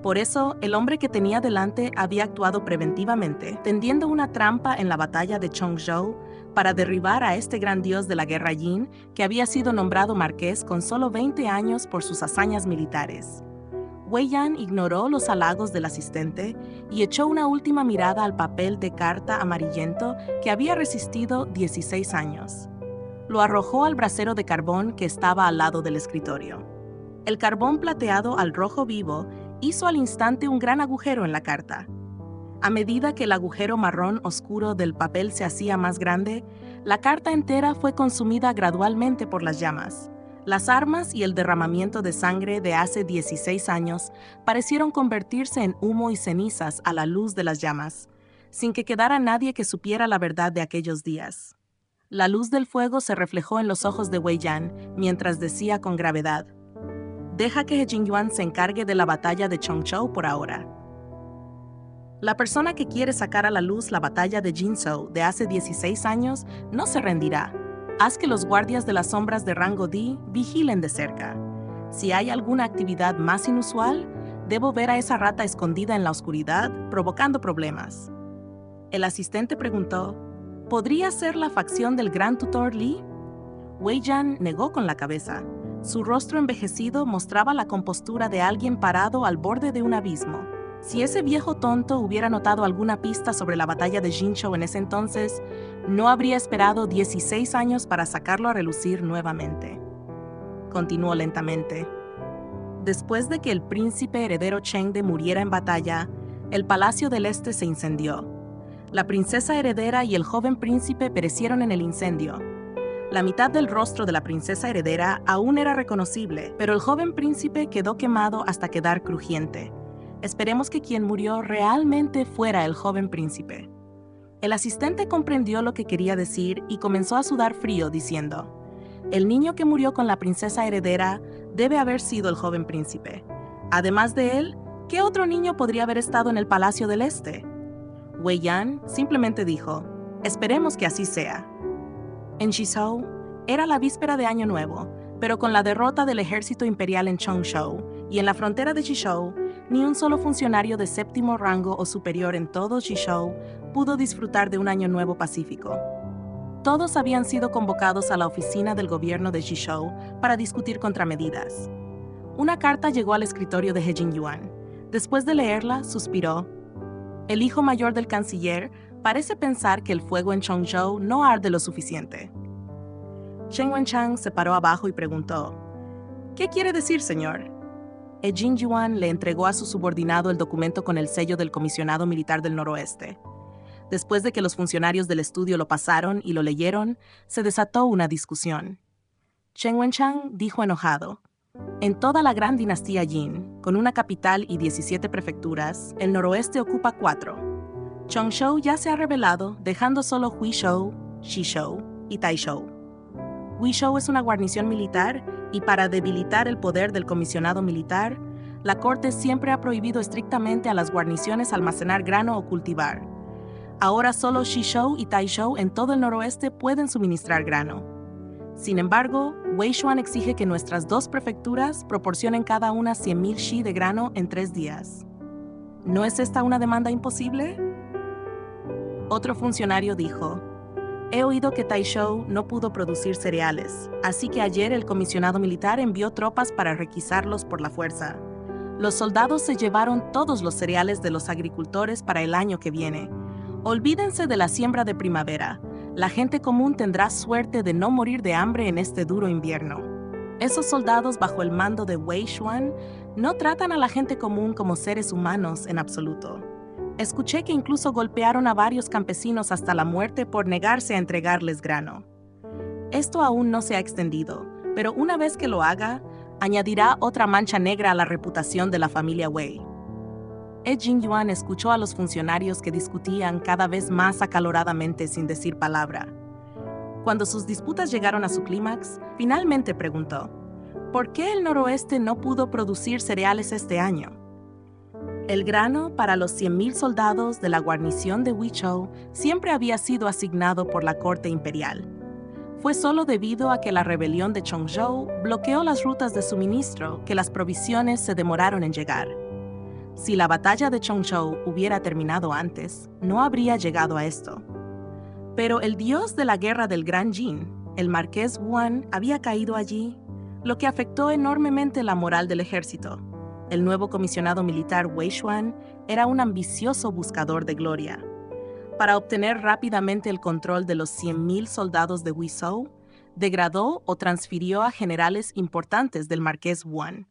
Por eso, el hombre que tenía delante había actuado preventivamente, tendiendo una trampa en la batalla de Chongzhou para derribar a este gran dios de la guerra Yin, que había sido nombrado marqués con solo 20 años por sus hazañas militares. Wei Yan ignoró los halagos del asistente y echó una última mirada al papel de carta amarillento que había resistido 16 años. Lo arrojó al brasero de carbón que estaba al lado del escritorio. El carbón plateado al rojo vivo hizo al instante un gran agujero en la carta. A medida que el agujero marrón oscuro del papel se hacía más grande, la carta entera fue consumida gradualmente por las llamas. Las armas y el derramamiento de sangre de hace 16 años parecieron convertirse en humo y cenizas a la luz de las llamas, sin que quedara nadie que supiera la verdad de aquellos días. La luz del fuego se reflejó en los ojos de Wei Yan mientras decía con gravedad: deja que He Jingyuan se encargue de la batalla de Chongzhou por ahora. La persona que quiere sacar a la luz la batalla de Jinzhou de hace 16 años no se rendirá. Haz que los guardias de las sombras de rango D vigilen de cerca. Si hay alguna actividad más inusual, debo ver a esa rata escondida en la oscuridad, provocando problemas. El asistente preguntó: ¿podría ser la facción del gran tutor Li? Wei Yan negó con la cabeza. Su rostro envejecido mostraba la compostura de alguien parado al borde de un abismo. Si ese viejo tonto hubiera notado alguna pista sobre la batalla de Jinzhou en ese entonces, no habría esperado 16 años para sacarlo a relucir nuevamente. Continuó lentamente. Después de que el príncipe heredero Chengde muriera en batalla, el Palacio del Este se incendió. La princesa heredera y el joven príncipe perecieron en el incendio. La mitad del rostro de la princesa heredera aún era reconocible, pero el joven príncipe quedó quemado hasta quedar crujiente. Esperemos que quien murió realmente fuera el joven príncipe. El asistente comprendió lo que quería decir y comenzó a sudar frío, diciendo: el niño que murió con la princesa heredera debe haber sido el joven príncipe. Además de él, ¿Qué otro niño podría haber estado en el Palacio del Este? Wei Yan simplemente dijo, esperemos que así sea. En Jishou, era la víspera de Año Nuevo, pero con la derrota del ejército imperial en Chongzhou y en la frontera de Jishou, ni un solo funcionario de séptimo rango o superior en todo Jishou pudo disfrutar de un Año Nuevo pacífico. Todos habían sido convocados a la oficina del gobierno de Jishou para discutir contramedidas. Una carta llegó al escritorio de He Jingyuan. Después de leerla, suspiró. El hijo mayor del canciller parece pensar que el fuego en Chongzhou no arde lo suficiente. Chen Wenchang se paró abajo y preguntó, ¿qué quiere decir, señor? He Jingyuan le entregó a su subordinado el documento con el sello del comisionado militar del noroeste. Después de que los funcionarios del estudio lo pasaron y lo leyeron, se desató una discusión. Chen Wenchang dijo enojado, en toda la gran dinastía Jin, con una capital y 17 prefecturas, el noroeste ocupa 4. Chongzhou ya se ha rebelado, dejando solo Huizhou, Xizhou y Taizhou. Huizhou es una guarnición militar y para debilitar el poder del comisionado militar, la corte siempre ha prohibido estrictamente a las guarniciones almacenar grano o cultivar. Ahora solo Xizhou y Taizhou en todo el noroeste pueden suministrar grano. Sin embargo, Wei Xuan exige que nuestras 2 prefecturas proporcionen cada una 100,000 shi de grano en 3 días. ¿No es esta una demanda imposible? Otro funcionario dijo, he oído que Taizhou no pudo producir cereales, así que ayer el comisionado militar envió tropas para requisarlos por la fuerza. Los soldados se llevaron todos los cereales de los agricultores para el año que viene. Olvídense de la siembra de primavera. La gente común tendrá suerte de no morir de hambre en este duro invierno. Esos soldados bajo el mando de Wei Xuan no tratan a la gente común como seres humanos en absoluto. Escuché que incluso golpearon a varios campesinos hasta la muerte por negarse a entregarles grano. Esto aún no se ha extendido, pero una vez que lo haga, añadirá otra mancha negra a la reputación de la familia Wei. He Jingyuan escuchó a los funcionarios que discutían cada vez más acaloradamente sin decir palabra. Cuando sus disputas llegaron a su clímax, finalmente preguntó, ¿por qué el noroeste no pudo producir cereales este año? El grano para los 100,000 soldados de la guarnición de Huizhou siempre había sido asignado por la corte imperial. Fue solo debido a que la rebelión de Chongzhou bloqueó las rutas de suministro que las provisiones se demoraron en llegar. Si la batalla de Chongzhou hubiera terminado antes, no habría llegado a esto. Pero el dios de la guerra del Gran Jin, el marqués Wuan, había caído allí, lo que afectó enormemente la moral del ejército. El nuevo comisionado militar Wei Xuan era un ambicioso buscador de gloria. Para obtener rápidamente el control de los 100,000 soldados de Huizhou, degradó o transfirió a generales importantes del marqués Wuan.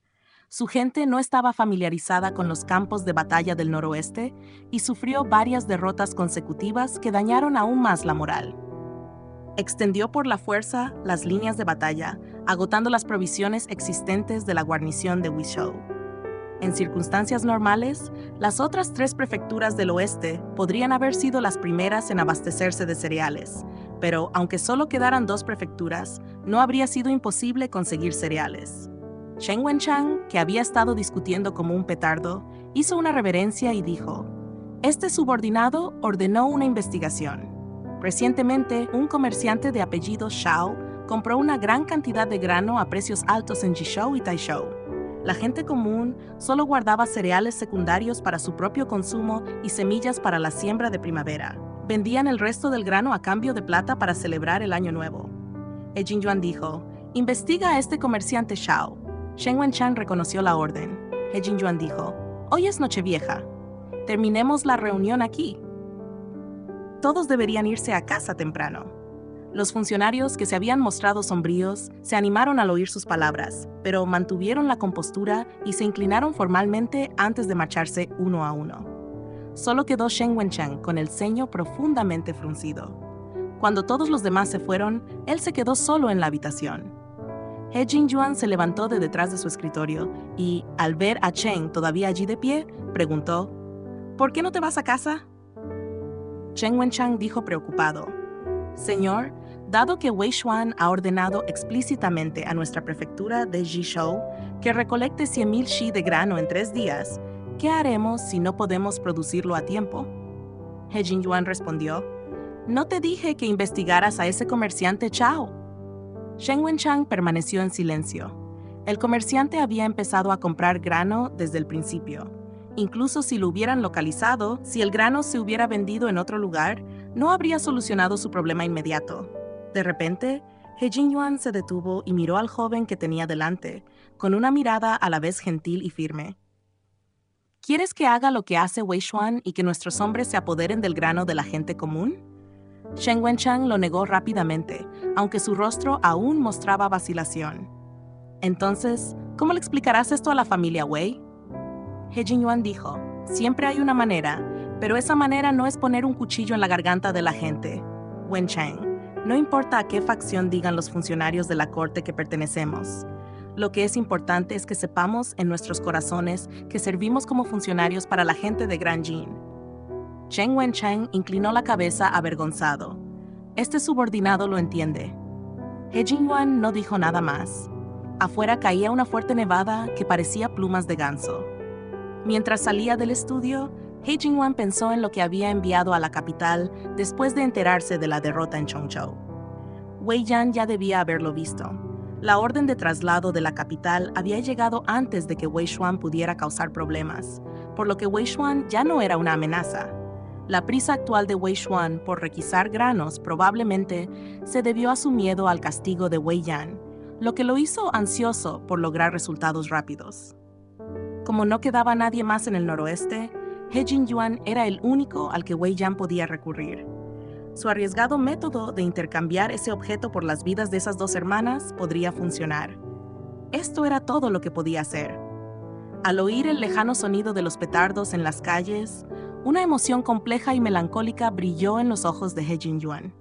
Su gente no estaba familiarizada con los campos de batalla del noroeste y sufrió varias derrotas consecutivas que dañaron aún más la moral. Extendió por la fuerza las líneas de batalla, agotando las provisiones existentes de la guarnición de Huizhou. En circunstancias normales, las otras 3 prefecturas del oeste podrían haber sido las primeras en abastecerse de cereales, pero aunque solo quedaran 2 prefecturas, no habría sido imposible conseguir cereales. Chen Wenchang, que había estado discutiendo como un petardo, hizo una reverencia y dijo, este subordinado ordenó una investigación. Recientemente, un comerciante de apellido Shao compró una gran cantidad de grano a precios altos en Jishou y Taizhou. La gente común solo guardaba cereales secundarios para su propio consumo y semillas para la siembra de primavera. Vendían el resto del grano a cambio de plata para celebrar el Año Nuevo. He Jingyuan dijo, investiga a este comerciante Shao. Chen Wenchang reconoció la orden. He Jingyuan dijo, hoy es Nochevieja. Terminemos la reunión aquí. Todos deberían irse a casa temprano. Los funcionarios que se habían mostrado sombríos se animaron al oír sus palabras, pero mantuvieron la compostura y se inclinaron formalmente antes de marcharse uno a uno. Solo quedó Chen Wenchang con el ceño profundamente fruncido. Cuando todos los demás se fueron, él se quedó solo en la habitación. He Jingyuan se levantó de detrás de su escritorio y, al ver a Chen todavía allí de pie, preguntó, ¿por qué no te vas a casa? Chen Wenchang dijo preocupado, Señor, dado que Wei Xuan ha ordenado explícitamente a nuestra prefectura de Jishou que recolecte 100,000 shi de grano en 3 días, ¿qué haremos si no podemos producirlo a tiempo? He Jingyuan respondió, «No te dije que investigaras a ese comerciante Chao». Shen Wenchang permaneció en silencio. El comerciante había empezado a comprar grano desde el principio. Incluso si lo hubieran localizado, si el grano se hubiera vendido en otro lugar, no habría solucionado su problema inmediato. De repente, He Jingyuan se detuvo y miró al joven que tenía delante, con una mirada a la vez gentil y firme. ¿Quieres que haga lo que hace Wei Xuan y que nuestros hombres se apoderen del grano de la gente común? Shen Wenchang lo negó rápidamente, aunque su rostro aún mostraba vacilación. Entonces, ¿cómo le explicarás esto a la familia Wei? He Jingyuan dijo, siempre hay una manera, pero esa manera no es poner un cuchillo en la garganta de la gente. Wenchang, no importa a qué facción digan los funcionarios de la corte que pertenecemos. Lo que es importante es que sepamos en nuestros corazones que servimos como funcionarios para la gente de Gran Jin. Shen Wenchang inclinó la cabeza avergonzado. Este subordinado lo entiende. He Jingyuan no dijo nada más. Afuera caía una fuerte nevada que parecía plumas de ganso. Mientras salía del estudio, He Jingyuan pensó en lo que había enviado a la capital después de enterarse de la derrota en Chongzhou. Wei Yan ya debía haberlo visto. La orden de traslado de la capital había llegado antes de que Wei Xuan pudiera causar problemas, por lo que Wei Xuan ya no era una amenaza. La prisa actual de Wei Xuan por requisar granos probablemente se debió a su miedo al castigo de Wei Yan, lo que lo hizo ansioso por lograr resultados rápidos. Como no quedaba nadie más en el noroeste, He Jingyuan era el único al que Wei Yan podía recurrir. Su arriesgado método de intercambiar ese objeto por las vidas de esas dos hermanas podría funcionar. Esto era todo lo que podía hacer. Al oír el lejano sonido de los petardos en las calles, una emoción compleja y melancólica brilló en los ojos de He Jingyuan.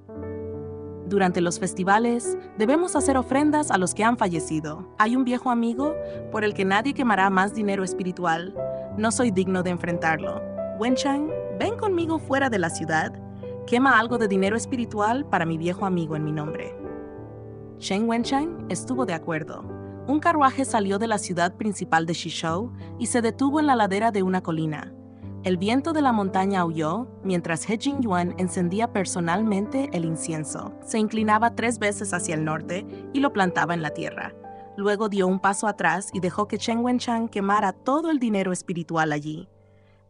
Durante los festivales, debemos hacer ofrendas a los que han fallecido. Hay un viejo amigo por el que nadie quemará más dinero espiritual. No soy digno de enfrentarlo. Wenchang, ven conmigo fuera de la ciudad. Quema algo de dinero espiritual para mi viejo amigo en mi nombre. Shen Wenchang estuvo de acuerdo. Un carruaje salió de la ciudad principal de Shishou y se detuvo en la ladera de una colina. El viento de la montaña aulló mientras He Jingyuan encendía personalmente el incienso. Se inclinaba 3 veces hacia el norte y lo plantaba en la tierra. Luego dio un paso atrás y dejó que Shen Wenchang quemara todo el dinero espiritual allí.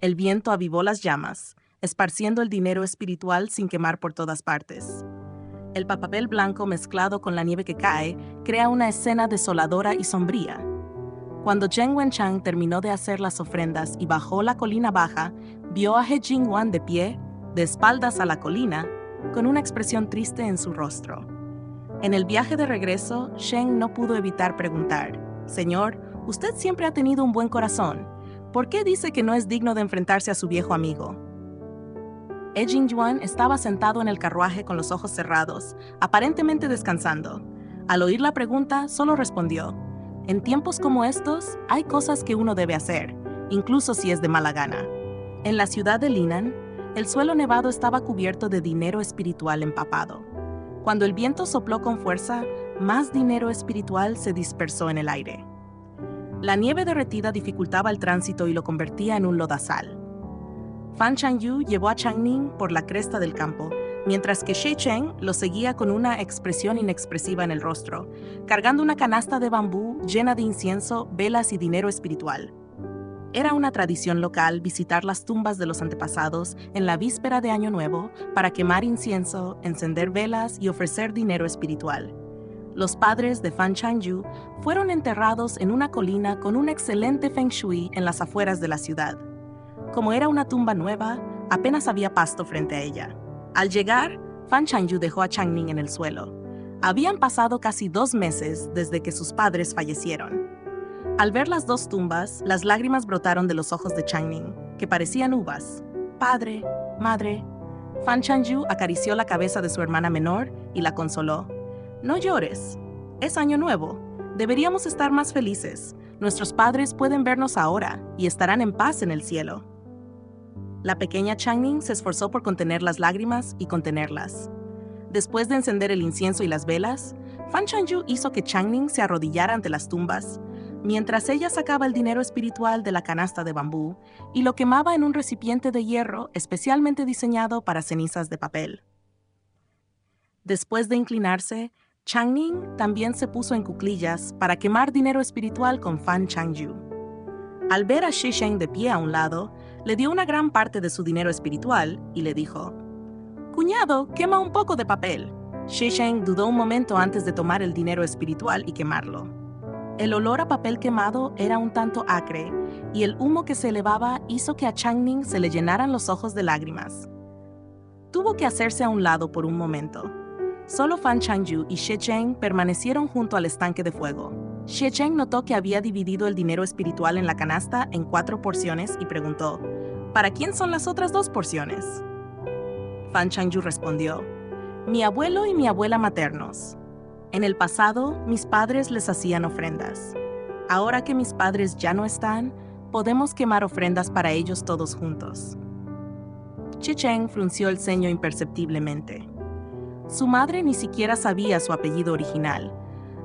El viento avivó las llamas, esparciendo el dinero espiritual sin quemar por todas partes. El papel blanco mezclado con la nieve que cae crea una escena desoladora y sombría. Cuando Shen Wenchang terminó de hacer las ofrendas y bajó la colina baja, vio a He Jingyuan de pie, de espaldas a la colina, con una expresión triste en su rostro. En el viaje de regreso, Shen no pudo evitar preguntar, «Señor, usted siempre ha tenido un buen corazón. ¿Por qué dice que no es digno de enfrentarse a su viejo amigo?» He Jingyuan estaba sentado en el carruaje con los ojos cerrados, aparentemente descansando. Al oír la pregunta, solo respondió, «En tiempos como estos, hay cosas que uno debe hacer, incluso si es de mala gana». En la ciudad de Linan, el suelo nevado estaba cubierto de dinero espiritual empapado. Cuando el viento sopló con fuerza, más dinero espiritual se dispersó en el aire. La nieve derretida dificultaba el tránsito y lo convertía en un lodazal. Fan Changyu llevó a Changning por la cresta del campo, mientras que She Cheng lo seguía con una expresión inexpresiva en el rostro, cargando una canasta de bambú llena de incienso, velas y dinero espiritual. Era una tradición local visitar las tumbas de los antepasados en la víspera de Año Nuevo para quemar incienso, encender velas y ofrecer dinero espiritual. Los padres de Fan Changyu fueron enterrados en una colina con un excelente feng shui en las afueras de la ciudad. Como era una tumba nueva, apenas había pasto frente a ella. Al llegar, Fan Changyu dejó a Changning en el suelo. Habían pasado casi 2 meses desde que sus padres fallecieron. Al ver las 2 tumbas, las lágrimas brotaron de los ojos de Changning, que parecían uvas. «Padre, madre». Fan Changyu acarició la cabeza de su hermana menor y la consoló. «No llores. Es Año Nuevo. Deberíamos estar más felices. Nuestros padres pueden vernos ahora y estarán en paz en el cielo». La pequeña Changning se esforzó por contener las lágrimas y contenerlas. Después de encender el incienso y las velas, Fan Changyu hizo que Changning se arrodillara ante las tumbas. mientras ella sacaba el dinero espiritual de la canasta de bambú y lo quemaba en un recipiente de hierro especialmente diseñado para cenizas de papel. Después de inclinarse, Changning también se puso en cuclillas para quemar dinero espiritual con Fan Changyu. Al ver a Shisheng de pie a un lado, le dio una gran parte de su dinero espiritual y le dijo: «Cuñado, quema un poco de papel». Shisheng dudó un momento antes de tomar el dinero espiritual y quemarlo. El olor a papel quemado era un tanto acre, y el humo que se elevaba hizo que a Changning se le llenaran los ojos de lágrimas. Tuvo que hacerse a un lado por un momento. Solo Fan Changyu y Shisheng permanecieron junto al estanque de fuego. Shisheng notó que había dividido el dinero espiritual en la canasta en 4 porciones y preguntó: «¿Para quién son las otras 2 porciones?» Fan Changyu respondió: «Mi abuelo y mi abuela maternos. En el pasado, mis padres les hacían ofrendas. Ahora que mis padres ya no están, podemos quemar ofrendas para ellos todos juntos». Shisheng frunció el ceño imperceptiblemente. Su madre ni siquiera sabía su apellido original,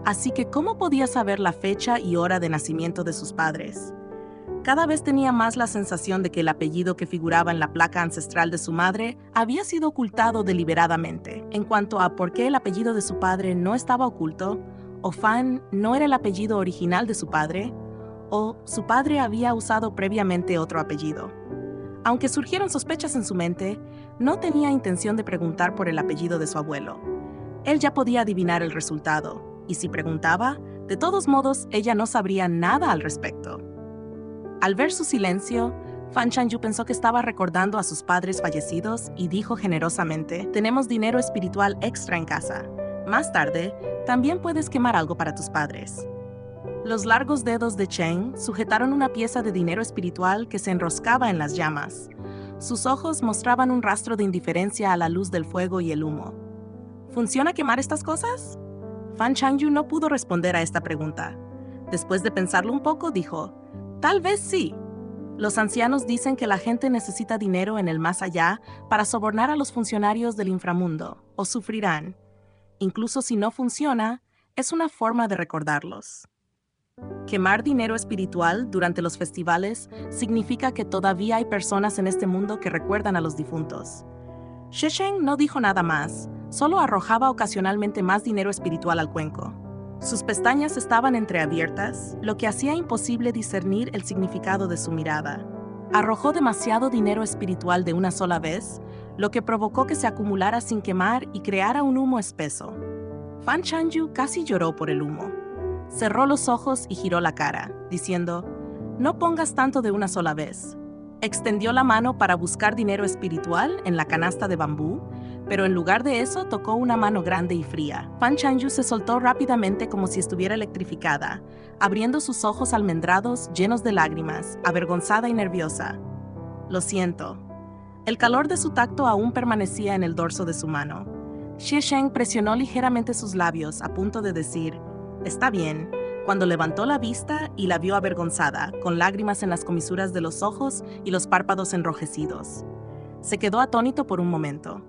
así que ¿cómo podía saber la fecha y hora de nacimiento de sus padres? Cada vez tenía más la sensación de que el apellido que figuraba en la placa ancestral de su madre había sido ocultado deliberadamente. En cuanto a por qué el apellido de su padre no estaba oculto, o Fan no era el apellido original de su padre, o su padre había usado previamente otro apellido. Aunque surgieron sospechas en su mente, no tenía intención de preguntar por el apellido de su abuelo. Él ya podía adivinar el resultado, y si preguntaba, de todos modos, ella no sabría nada al respecto. Al ver su silencio, Fan Changyu pensó que estaba recordando a sus padres fallecidos y dijo generosamente: «Tenemos dinero espiritual extra en casa. Más tarde, también puedes quemar algo para tus padres». Los largos dedos de Cheng sujetaron una pieza de dinero espiritual que se enroscaba en las llamas. Sus ojos mostraban un rastro de indiferencia a la luz del fuego y el humo. ¿Funciona quemar estas cosas? Fan Changyu no pudo responder a esta pregunta. Después de pensarlo un poco, dijo: «Tal vez sí. Los ancianos dicen que la gente necesita dinero en el más allá para sobornar a los funcionarios del inframundo, o sufrirán. Incluso si no funciona, es una forma de recordarlos». Quemar dinero espiritual durante los festivales significa que todavía hay personas en este mundo que recuerdan a los difuntos. Shisheng no dijo nada más, solo arrojaba ocasionalmente más dinero espiritual al cuenco. Sus pestañas estaban entreabiertas, lo que hacía imposible discernir el significado de su mirada. Arrojó demasiado dinero espiritual de una sola vez, lo que provocó que se acumulara sin quemar y creara un humo espeso. Fan Changyu casi lloró por el humo. Cerró los ojos y giró la cara, diciendo: «No pongas tanto de una sola vez». Extendió la mano para buscar dinero espiritual en la canasta de bambú, pero en lugar de eso tocó una mano grande y fría. Fan Changyu se soltó rápidamente como si estuviera electrificada, abriendo sus ojos almendrados llenos de lágrimas, avergonzada y nerviosa. «Lo siento». El calor de su tacto aún permanecía en el dorso de su mano. Shisheng presionó ligeramente sus labios a punto de decir: «Está bien», cuando levantó la vista y la vio avergonzada, con lágrimas en las comisuras de los ojos y los párpados enrojecidos. Se quedó atónito por un momento.